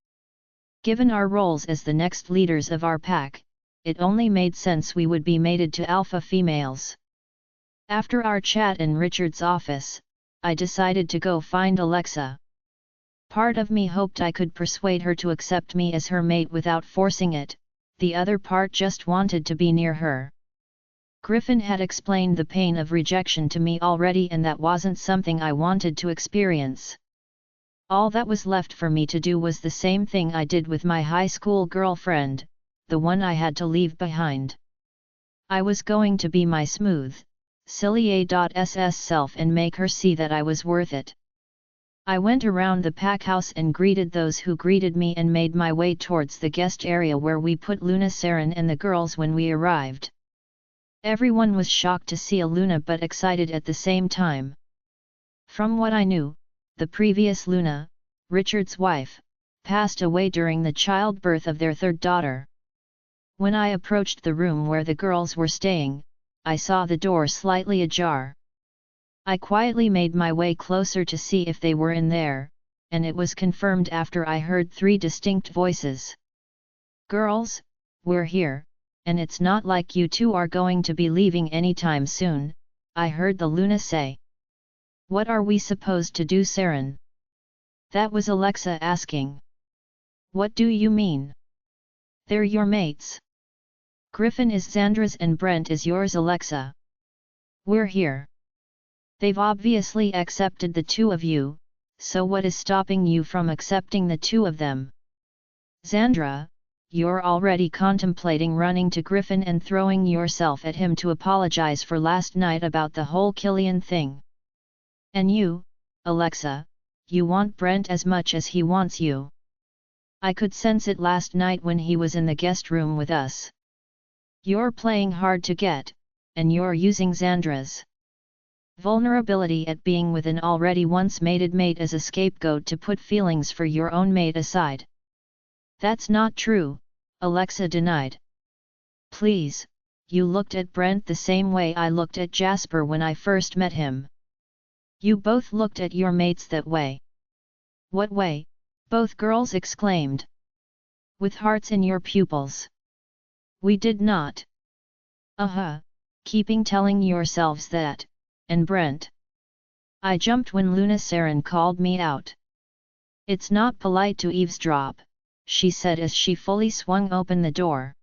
Given our roles as the next leaders of our pack, it only made sense we would be mated to alpha females. After our chat in Richard's office, I decided to go find Alexa. Part of me hoped I could persuade her to accept me as her mate without forcing it, the other part just wanted to be near her. Griffin had explained the pain of rejection to me already and that wasn't something I wanted to experience. All that was left for me to do was the same thing I did with my high school girlfriend, the one I had to leave behind. I was going to be my smooth, silly A.SS self and make her see that I was worth it. I went around the pack house and greeted those who greeted me and made my way towards the guest area where we put Luna Saren and the girls when we arrived. Everyone was shocked to see a Luna but excited at the same time. From what I knew, the previous Luna, Richard's wife, passed away during the childbirth of their 3rd daughter. When I approached the room where the girls were staying, I saw the door slightly ajar. I quietly made my way closer to see if they were in there, and it was confirmed after I heard 3 distinct voices. "Girls, we're here, and it's not like you 2 are going to be leaving anytime soon," I heard the Luna say. "What are we supposed to do, Saren?" That was Alexa asking. "What do you mean?" "They're your mates. Griffin is Xandra's and Brent is yours, Alexa. We're here. They've obviously accepted the 2 of you, so what is stopping you from accepting the 2 of them? Xandra, you're already contemplating running to Griffin and throwing yourself at him to apologize for last night about the whole Killian thing. And you, Alexa, you want Brent as much as he wants you. I could sense it last night when he was in the guest room with us. You're playing hard to get, and you're using Xandra's vulnerability at being with an already once mated mate as a scapegoat to put feelings for your own mate aside. That's not true, Alexa denied. Please, you looked at Brent the same way I looked at Jasper when I first met him. You both looked at your mates that way. What way? Both girls exclaimed. With hearts in your pupils. We did not. Keeping telling yourselves that, and Brent. I jumped when Luna Saren called me out. It's not polite to eavesdrop, she said as she fully swung open the door.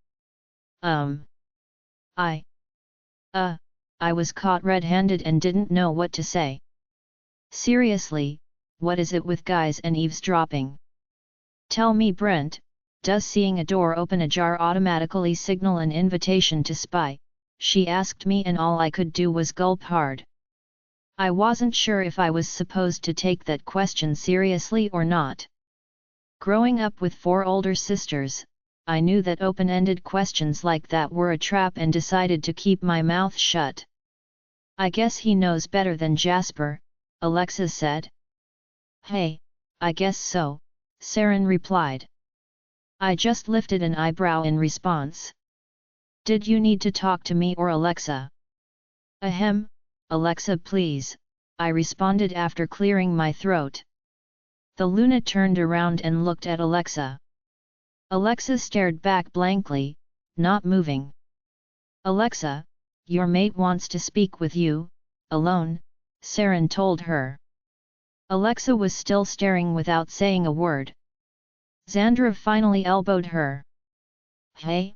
I was caught red-handed and didn't know what to say. Seriously, what is it with guys and eavesdropping? Tell me, Brent, does seeing a door open ajar automatically signal an invitation to spy? She asked me and all I could do was gulp hard. I wasn't sure if I was supposed to take that question seriously or not. Growing up with 4 older sisters, I knew that open-ended questions like that were a trap and decided to keep my mouth shut. I guess he knows better than Jasper, Alexa said. Hey, I guess so, Saren replied. I just lifted an eyebrow in response. Did you need to talk to me or Alexa? Ahem, Alexa please, I responded after clearing my throat. The Luna turned around and looked at Alexa. Alexa stared back blankly, not moving. Alexa, your mate wants to speak with you, alone, Saren told her. Alexa was still staring without saying a word. Xandra finally elbowed her. Hey?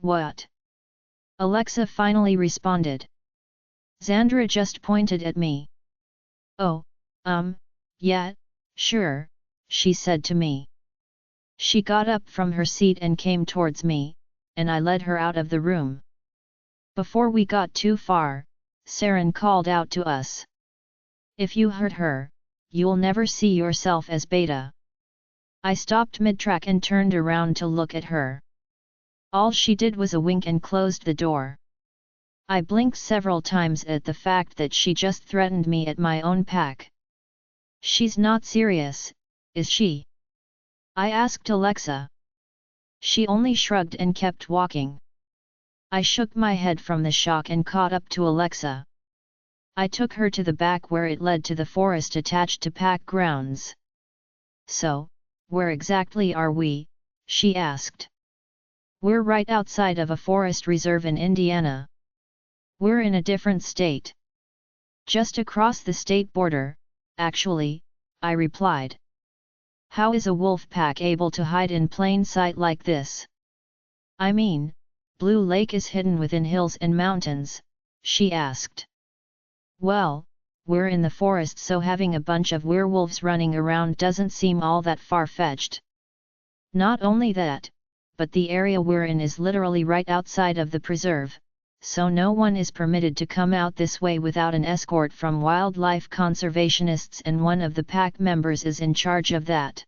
What? Alexa finally responded. Xandra just pointed at me. Oh, yeah, sure, she said to me. She got up from her seat and came towards me, and I led her out of the room. Before we got too far, Saren called out to us. If you hurt her, you'll never see yourself as Beta. I stopped mid-track and turned around to look at her. All she did was a wink and closed the door. I blinked several times at the fact that she just threatened me at my own pack. She's not serious, is she? I asked Alexa. She only shrugged and kept walking. I shook my head from the shock and caught up to Alexa. I took her to the back where it led to the forest attached to pack grounds. So, where exactly are we? She asked. We're right outside of a forest reserve in Indiana. We're in a different state. Just across the state border, actually, I replied. How is a wolf pack able to hide in plain sight like this? I mean, Blue Lake is hidden within hills and mountains, she asked. Well, we're in the forest, so having a bunch of werewolves running around doesn't seem all that far-fetched. Not only that, but the area we're in is literally right outside of the preserve, so no one is permitted to come out this way without an escort from wildlife conservationists, and one of the pack members is in charge of that.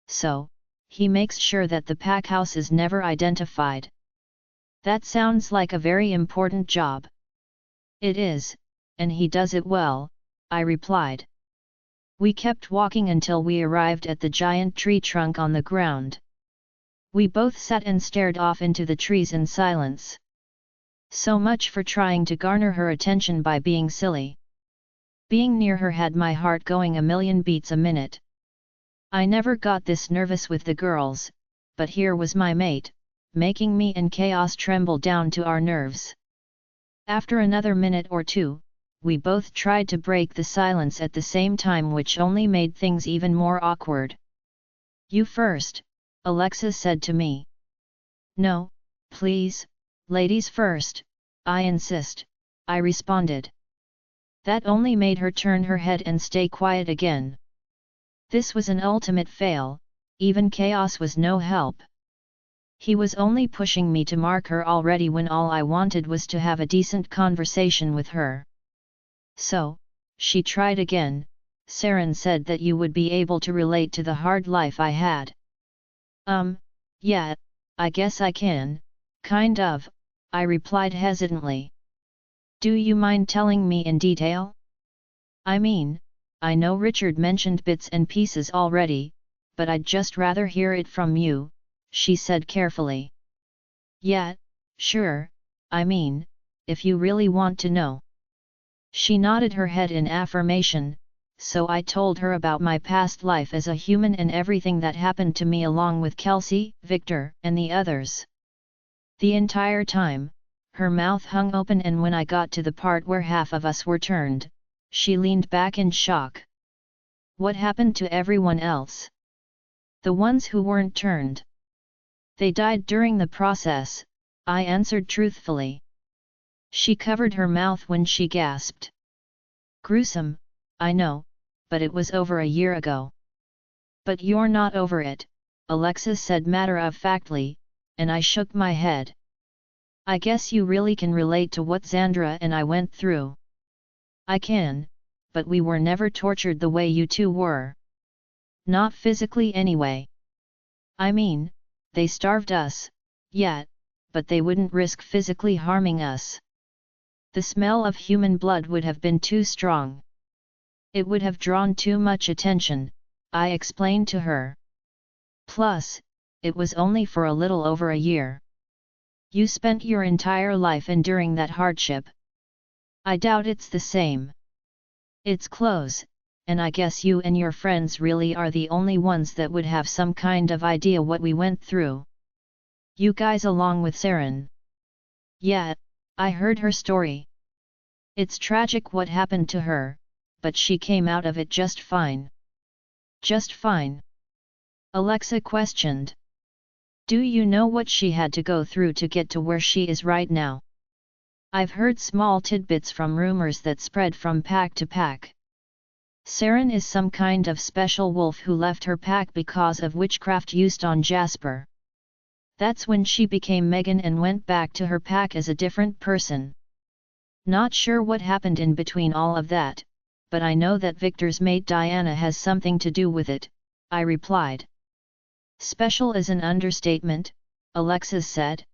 So, he makes sure that the pack house is never identified. That sounds like a very important job. It is, and he does it well, I replied. We kept walking until we arrived at the giant tree trunk on the ground. We both sat and stared off into the trees in silence. So much for trying to garner her attention by being silly. Being near her had my heart going a million beats a minute. I never got this nervous with the girls, but here was my mate, making me and Chaos tremble down to our nerves. After another minute or two, we both tried to break the silence at the same time, which only made things even more awkward. You first, Alexa said to me. No, please, ladies first, I insist, I responded. That only made her turn her head and stay quiet again. This was an ultimate fail, even Chaos was no help. He was only pushing me to mark her already when all I wanted was to have a decent conversation with her. So, she tried again. Saren said that you would be able to relate to the hard life I had. Yeah, I guess I can, kind of, I replied hesitantly. Do you mind telling me in detail? I mean, I know Richard mentioned bits and pieces already, but I'd just rather hear it from you, she said carefully. Yeah, sure, I mean, if you really want to know. She nodded her head in affirmation, so I told her about my past life as a human and everything that happened to me along with Kelsey, Victor, and the others. The entire time, her mouth hung open, and when I got to the part where half of us were turned, she leaned back in shock. What happened to everyone else? The ones who weren't turned. They died during the process, I answered truthfully. She covered her mouth when she gasped. Gruesome, I know, but it was over a year ago. But you're not over it, Alexa said matter-of-factly, and I shook my head. I guess you really can relate to what Xandra and I went through. I can, but we were never tortured the way you two were. Not physically anyway. I mean, They starved us, yet, but they wouldn't risk physically harming us. The smell of human blood would have been too strong. It would have drawn too much attention, I explained to her. Plus, it was only for a little over a year. You spent your entire life enduring that hardship. I doubt it's the same. It's close, and I guess you and your friends really are the only ones that would have some kind of idea what we went through. You guys along with Saren. Yeah, I heard her story. It's tragic what happened to her, but she came out of it just fine. Just fine? Alexa questioned. Do you know what she had to go through to get to where she is right now? I've heard small tidbits from rumors that spread from pack to pack. Saren is some kind of special wolf who left her pack because of witchcraft used on Jasper. That's when she became Megan and went back to her pack as a different person. Not sure what happened in between all of that, but I know that Victor's mate Diana has something to do with it, I replied. Special is an understatement, Alexis said.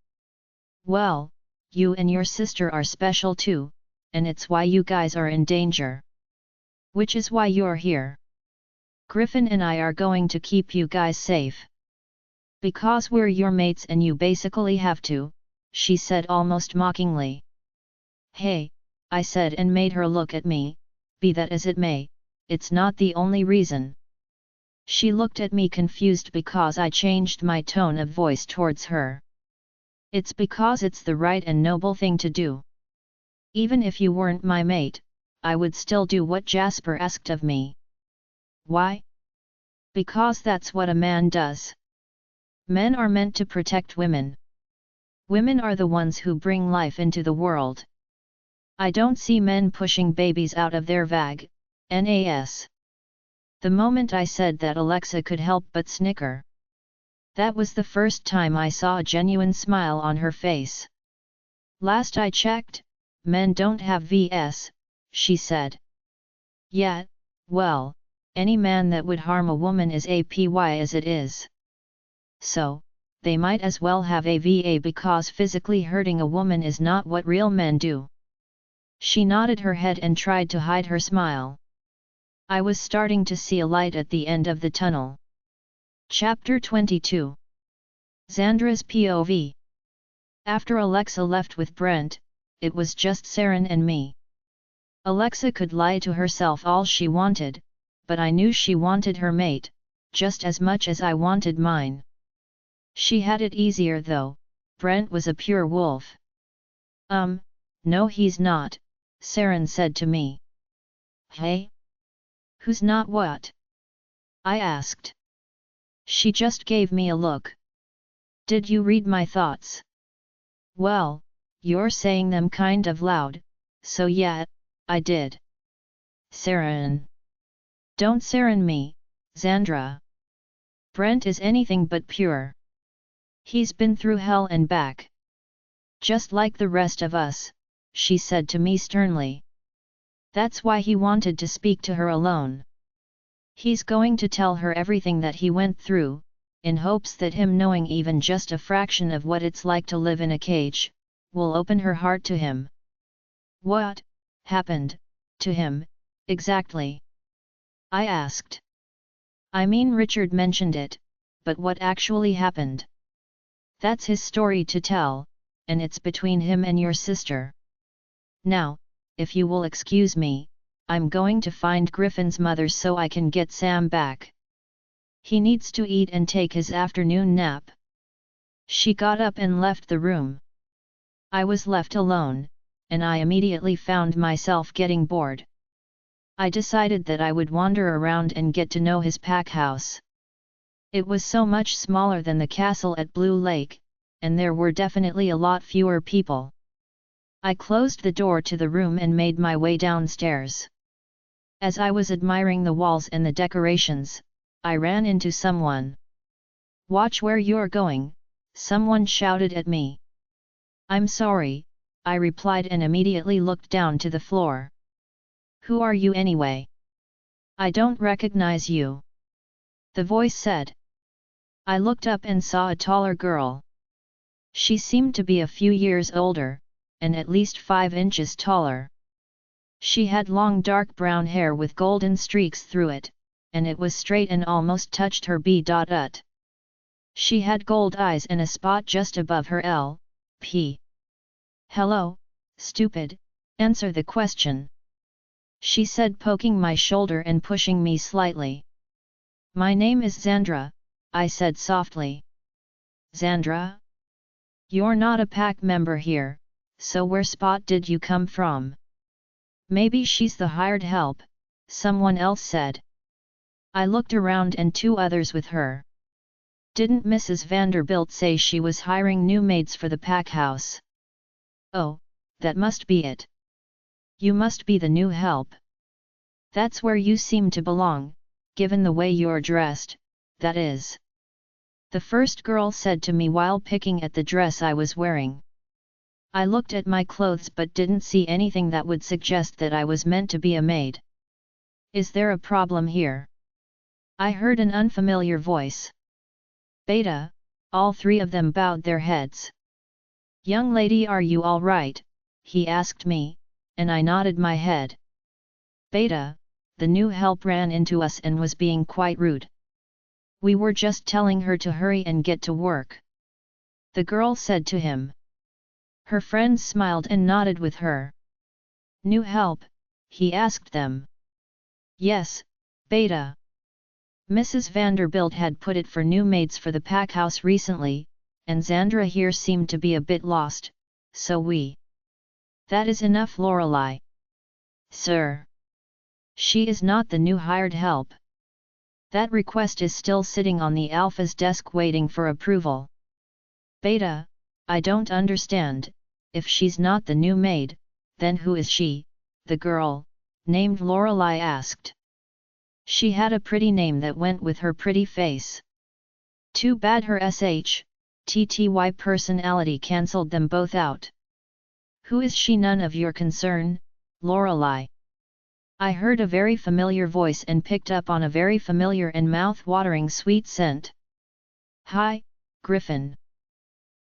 Well, you and your sister are special too, and it's why you guys are in danger. Which is why you're here. Griffin and I are going to keep you guys safe. Because we're your mates and you basically have to, she said almost mockingly. Hey, I said and made her look at me, be that as it may, it's not the only reason. She looked at me confused because I changed my tone of voice towards her. It's because it's the right and noble thing to do. Even if you weren't my mate, I would still do what Jasper asked of me. Why? Because that's what a man does. Men are meant to protect women. Women are the ones who bring life into the world. I don't see men pushing babies out of their vag, nas. The moment I said that, Alexa could help but snicker. That was the first time I saw a genuine smile on her face. Last I checked, men don't have VS, she said. Yeah, well, any man that would harm a woman is APY as it is. So, they might as well have a VA because physically hurting a woman is not what real men do. She nodded her head and tried to hide her smile. I was starting to see a light at the end of the tunnel. Chapter 22. Xandra's POV. After Alexa left with Brent, it was just Saren and me. Alexa could lie to herself all she wanted, but I knew she wanted her mate, just as much as I wanted mine. She had it easier though, Brent was a pure wolf. No he's not, Saren said to me. Hey? Who's not what? I asked. She just gave me a look. Did you read my thoughts? Well, you're saying them kind of loud, so yeah, I did. Saren. Don't Saren me, Xandra. Brent is anything but pure. He's been through hell and back. Just like the rest of us, she said to me sternly. That's why he wanted to speak to her alone. He's going to tell her everything that he went through, in hopes that him knowing even just a fraction of what it's like to live in a cage, will open her heart to him. What happened to him, exactly? I asked. I mean, Richard mentioned it, but what actually happened? That's his story to tell, and it's between him and your sister. Now, if you will excuse me, I'm going to find Griffin's mother so I can get Sam back. He needs to eat and take his afternoon nap. She got up and left the room. I was left alone, and I immediately found myself getting bored. I decided that I would wander around and get to know his pack house. It was so much smaller than the castle at Blue Lake, and there were definitely a lot fewer people. I closed the door to the room and made my way downstairs. As I was admiring the walls and the decorations, I ran into someone. Watch where you're going, someone shouted at me. I'm sorry, I replied and immediately looked down to the floor. Who are you anyway? I don't recognize you. The voice said. I looked up and saw a taller girl. She seemed to be a few years older, and at least 5 inches taller. She had long dark brown hair with golden streaks through it, and it was straight and almost touched her b.ut. She had gold eyes and a spot just above her L.P. "Hello, stupid, answer the question," she said, poking my shoulder and pushing me slightly. "My name is Xandra," I said softly. "Xandra? You're not a pack member here, so where spot did you come from?" "Maybe she's the hired help," someone else said. I looked around and 2 others with her. "Didn't Mrs. Vanderbilt say she was hiring new maids for the pack house?" "Oh, that must be it. You must be the new help. That's where you seem to belong, given the way you're dressed, that is," the first girl said to me while picking at the dress I was wearing. I looked at my clothes but didn't see anything that would suggest that I was meant to be a maid. "Is there a problem here?" I heard an unfamiliar voice. "Beta," all 3 of them bowed their heads. "Young lady, are you all right?" he asked me, and I nodded my head. "Beta," the new help ran into us and was being quite rude. "We were just telling her to hurry and get to work," the girl said to him. Her friends smiled and nodded with her. "New help?" he asked them. "Yes, Beta." Mrs. Vanderbilt had put it for new maids for the pack house recently, and Xandra here seemed to be a bit lost, so we. "That is enough, Lorelei." "Sir. She is not the new hired help. That request is still sitting on the Alpha's desk waiting for approval." "Beta, I don't understand, if she's not the new maid, then who is she?" the girl, named Lorelei, asked. She had a pretty name that went with her pretty face. Too bad her SHTTY personality cancelled them both out. "Who is she? None of your concern, Lorelei." I heard a very familiar voice and picked up on a very familiar and mouth-watering sweet scent. "Hi, Griffin,"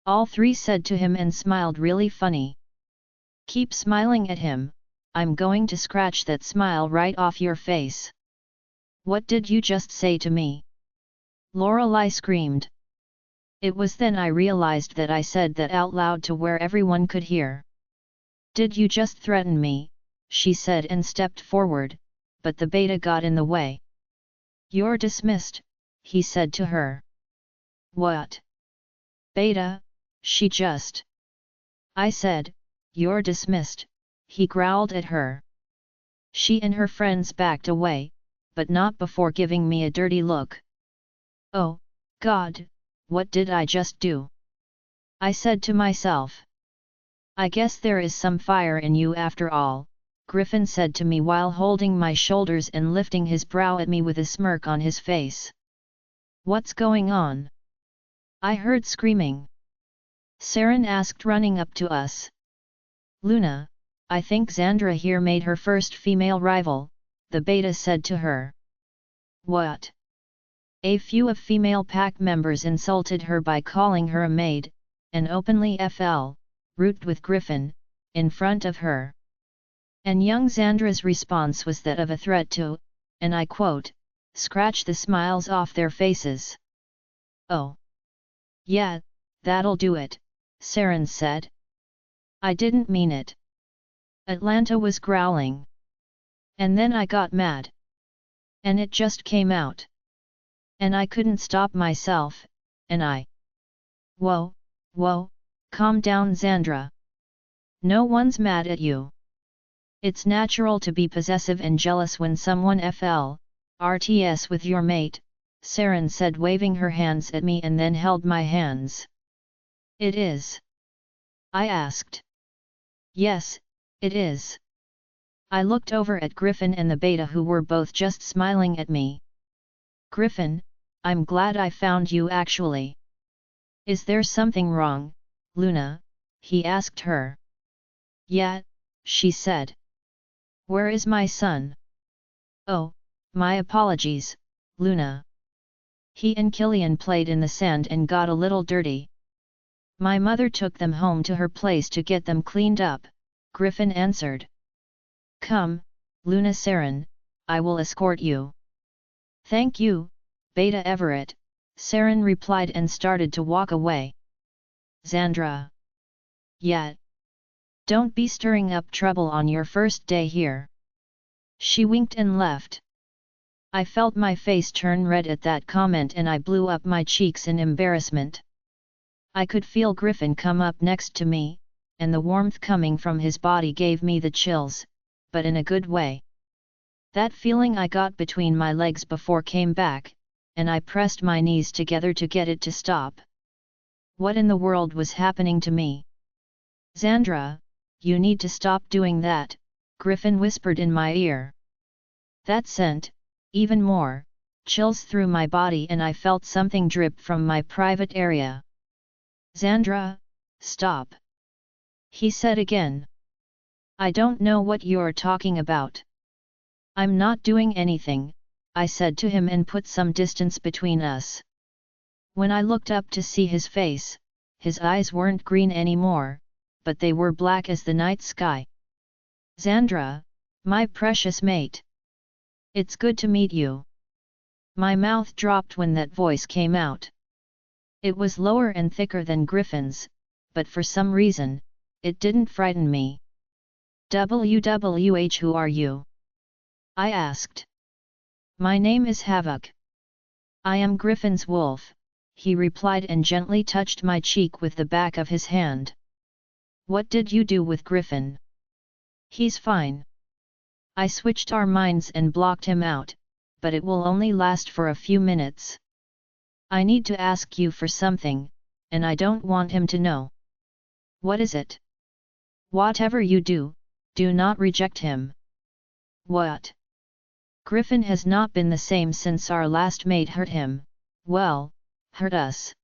all 3 said to him and smiled really funny. "Keep smiling at him, I'm going to scratch that smile right off your face." "What did you just say to me?" Lorelei screamed. It was then I realized that I said that out loud to where everyone could hear. "Did you just threaten me?" she said and stepped forward, but the beta got in the way. "You're dismissed," he said to her. "What? Beta, she just..." I said, "You're dismissed," he growled at her. She and her friends backed away, but not before giving me a dirty look. "Oh, God, what did I just do?" I said to myself. "I guess there is some fire in you after all," Griffin said to me while holding my shoulders and lifting his brow at me with a smirk on his face. "What's going on?" I heard screaming. Saren asked, running up to us. "Luna, I think Xandra here made her first female rival," the beta said to her. "What?" A few of female pack members insulted her by calling her a maid, and openly root with Griffin, in front of her. And young Xandra's response was that of a threat to, and I quote, "scratch the smiles off their faces." "Oh. Yeah, that'll do it," Saren said. "I didn't mean it." Atlanta was growling. And then I got mad. And it just came out. And I couldn't stop myself, and I... Whoa, calm down, Xandra. No one's mad at you. It's natural to be possessive and jealous when someone RTS with your mate, Saren said, waving her hands at me, and then held my hands. "It is?" I asked. "Yes, it is." I looked over at Griffin and the beta, who were both just smiling at me. "Griffin, I'm glad I found you actually." "Is there something wrong, Luna?" he asked her. "Yeah," she said. "Where is my son?" "Oh, my apologies, Luna." He and Killian played in the sand and got a little dirty. My mother took them home to her place to get them cleaned up, Griffin answered. Come, Luna Saren, I will escort you. Thank you, Beta Everett, Saren replied and started to walk away. Xandra. Yet. Don't be stirring up trouble on your first day here. She winked and left. I felt my face turn red at that comment and I blew up my cheeks in embarrassment. I could feel Griffin come up next to me, and the warmth coming from his body gave me the chills, but in a good way. That feeling I got between my legs before came back, and I pressed my knees together to get it to stop. What in the world was happening to me? Xandra, you need to stop doing that, Griffin whispered in my ear. That sent, even more, chills through my body and I felt something drip from my private area. Xandra, stop. He said again. I don't know what you're talking about. I'm not doing anything, I said to him and put some distance between us. When I looked up to see his face, his eyes weren't green anymore, but they were black as the night sky. Xandra, my precious mate. It's good to meet you. My mouth dropped when that voice came out. It was lower and thicker than Griffin's, but for some reason, it didn't frighten me. WWH, who are you? I asked. My name is Havoc. I am Griffin's wolf, he replied and gently touched my cheek with the back of his hand. What did you do with Griffin? He's fine. I switched our minds and blocked him out, but it will only last for a few minutes. I need to ask you for something, and I don't want him to know. What is it? Whatever you do, do not reject him. What? Griffin has not been the same since our last mate hurt him, well, hurt us.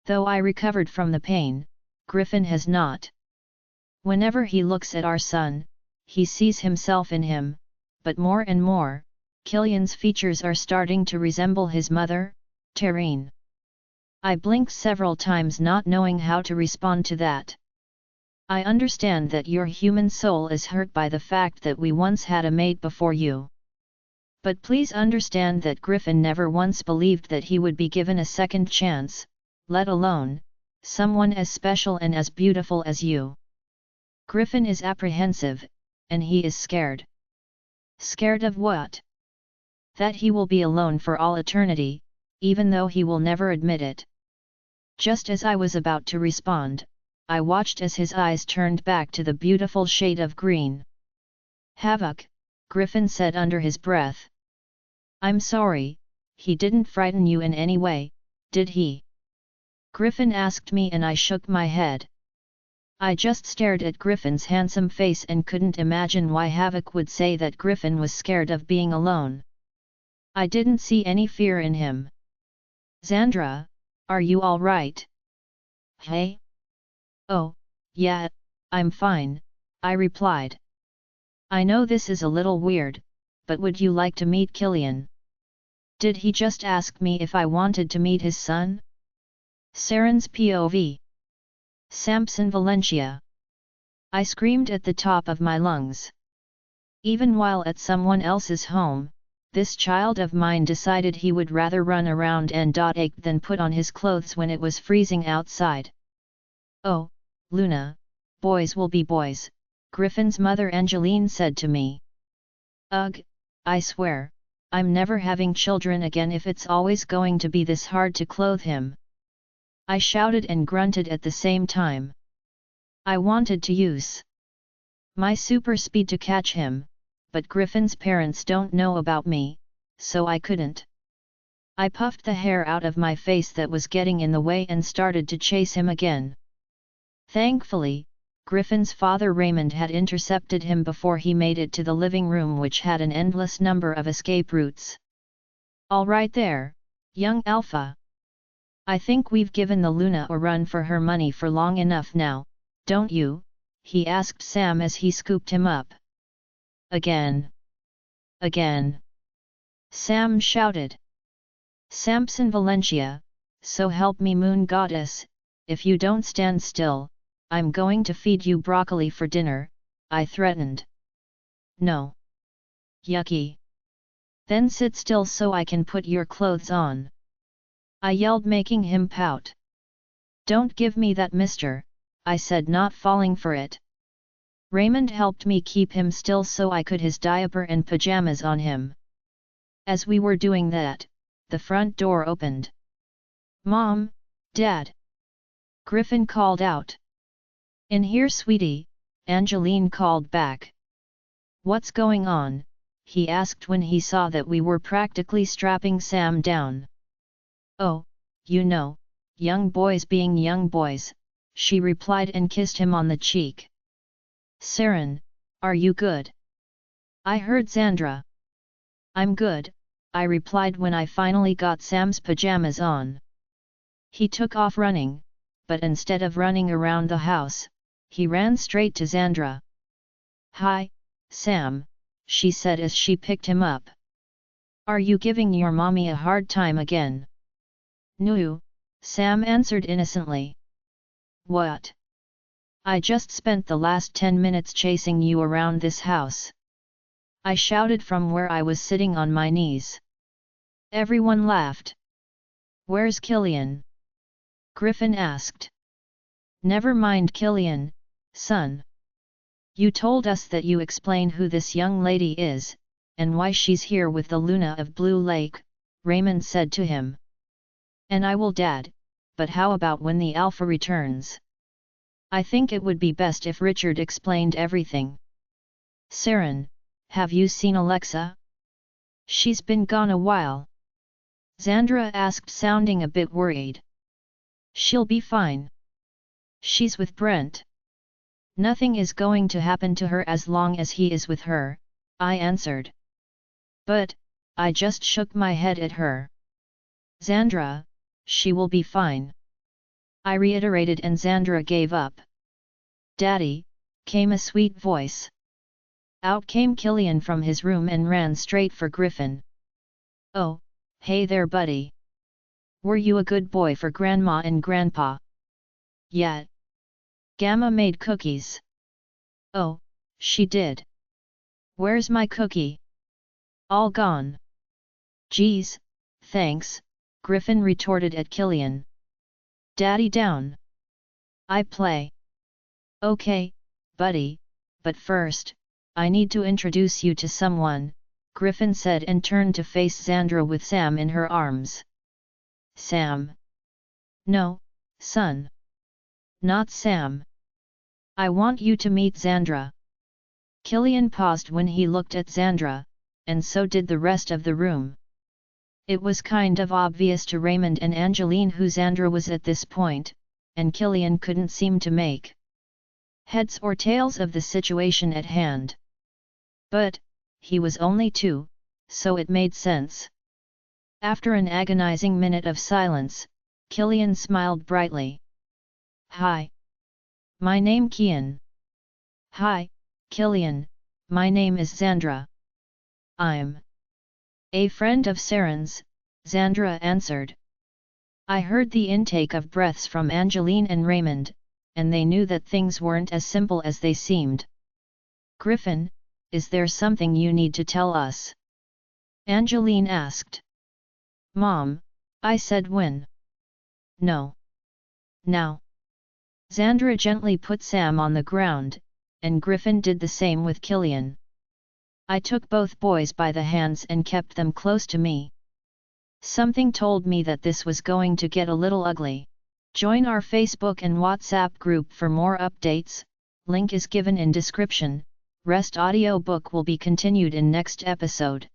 Though I recovered from the pain, Griffin has not. Whenever he looks at our son, he sees himself in him, but more and more, Killian's features are starting to resemble his mother, Tarine. I blinked several times not knowing how to respond to that. I understand that your human soul is hurt by the fact that we once had a mate before you. But please understand that Griffin never once believed that he would be given a second chance, let alone, someone as special and as beautiful as you. Griffin is apprehensive, and he is scared. Scared of what? That he will be alone for all eternity, even though he will never admit it. Just as I was about to respond, I watched as his eyes turned back to the beautiful shade of green. Havoc, Griffin said under his breath. I'm sorry, he didn't frighten you in any way, did he? Griffin asked me and I shook my head. I just stared at Griffin's handsome face and couldn't imagine why Havoc would say that Griffin was scared of being alone. I didn't see any fear in him. Xandra, are you all right? Hey? Oh, yeah, I'm fine, I replied. I know this is a little weird, but would you like to meet Killian? Did he just ask me if I wanted to meet his son? Saren's POV. Samson Valencia. I screamed at the top of my lungs. Even while at someone else's home, this child of mine decided he would rather run around and ache than put on his clothes when it was freezing outside. Oh, Luna, boys will be boys, Griffin's mother Angeline said to me. Ugh, I swear, I'm never having children again if it's always going to be this hard to clothe him. I shouted and grunted at the same time. I wanted to use my super speed to catch him, but Griffin's parents don't know about me, so I couldn't. I puffed the hair out of my face that was getting in the way and started to chase him again. Thankfully, Griffin's father Raymond had intercepted him before he made it to the living room, which had an endless number of escape routes. All right there, young Alpha. I think we've given the Luna a run for her money for long enough now, don't you? He asked Sam as he scooped him up. Again. Again. Sam shouted. Samson Valencia, so help me moon goddess, if you don't stand still, I'm going to feed you broccoli for dinner, I threatened. No. Yucky. Then sit still so I can put your clothes on. I yelled, making him pout. Don't give me that, mister, I said, not falling for it. Raymond helped me keep him still so I could his diaper and pajamas on him. As we were doing that, the front door opened. Mom, Dad. Griffin called out. In here, sweetie, Angeline called back. What's going on? He asked when he saw that we were practically strapping Sam down. Oh, you know, young boys being young boys, she replied and kissed him on the cheek. Saren, are you good? I heard Xandra. I'm good, I replied when I finally got Sam's pajamas on. He took off running, but instead of running around the house, he ran straight to Xandra. Hi, Sam, she said as she picked him up. Are you giving your mommy a hard time again? No, Sam answered innocently. What? I just spent the last 10 minutes chasing you around this house. I shouted from where I was sitting on my knees. Everyone laughed. Where's Killian? Griffin asked. Never mind Killian, son. You told us that you explain who this young lady is, and why she's here with the Luna of Blue Lake, Raymond said to him. And I will, Dad, but how about when the Alpha returns? I think it would be best if Richard explained everything. Saren, have you seen Alexa? She's been gone a while. Xandra asked, sounding a bit worried. She'll be fine. She's with Brent. Nothing is going to happen to her as long as he is with her, I answered. But, I just shook my head at her. Xandra, she will be fine. I reiterated and Xandra gave up. Daddy, came a sweet voice. Out came Killian from his room and ran straight for Griffin. Oh, hey there, buddy. Were you a good boy for Grandma and Grandpa? Yeah. Gamma made cookies. Oh, she did. Where's my cookie? All gone. Geez, thanks, Griffin retorted at Killian. Daddy down. I play. Okay, buddy, but first, I need to introduce you to someone, Griffin said and turned to face Xandra with Sam in her arms. Sam. No, son. Not Sam. I want you to meet Xandra. Killian paused when he looked at Xandra, and so did the rest of the room. It was kind of obvious to Raymond and Angeline who Xandra was at this point, and Killian couldn't seem to make heads or tails of the situation at hand. But, he was only 2, so it made sense. After an agonizing minute of silence, Killian smiled brightly. Hi. My name Kian. Hi, Killian, my name is Xandra. I'm a friend of Saren's, Xandra answered. I heard the intake of breaths from Angeline and Raymond, and they knew that things weren't as simple as they seemed. Griffin, is there something you need to tell us? Angeline asked. Mom, I said when. No. Now. Xandra gently put Sam on the ground, and Griffin did the same with Killian. I took both boys by the hands and kept them close to me. Something told me that this was going to get a little ugly. Join our Facebook and WhatsApp group for more updates, link is given in description. Rest audiobook will be continued in next episode.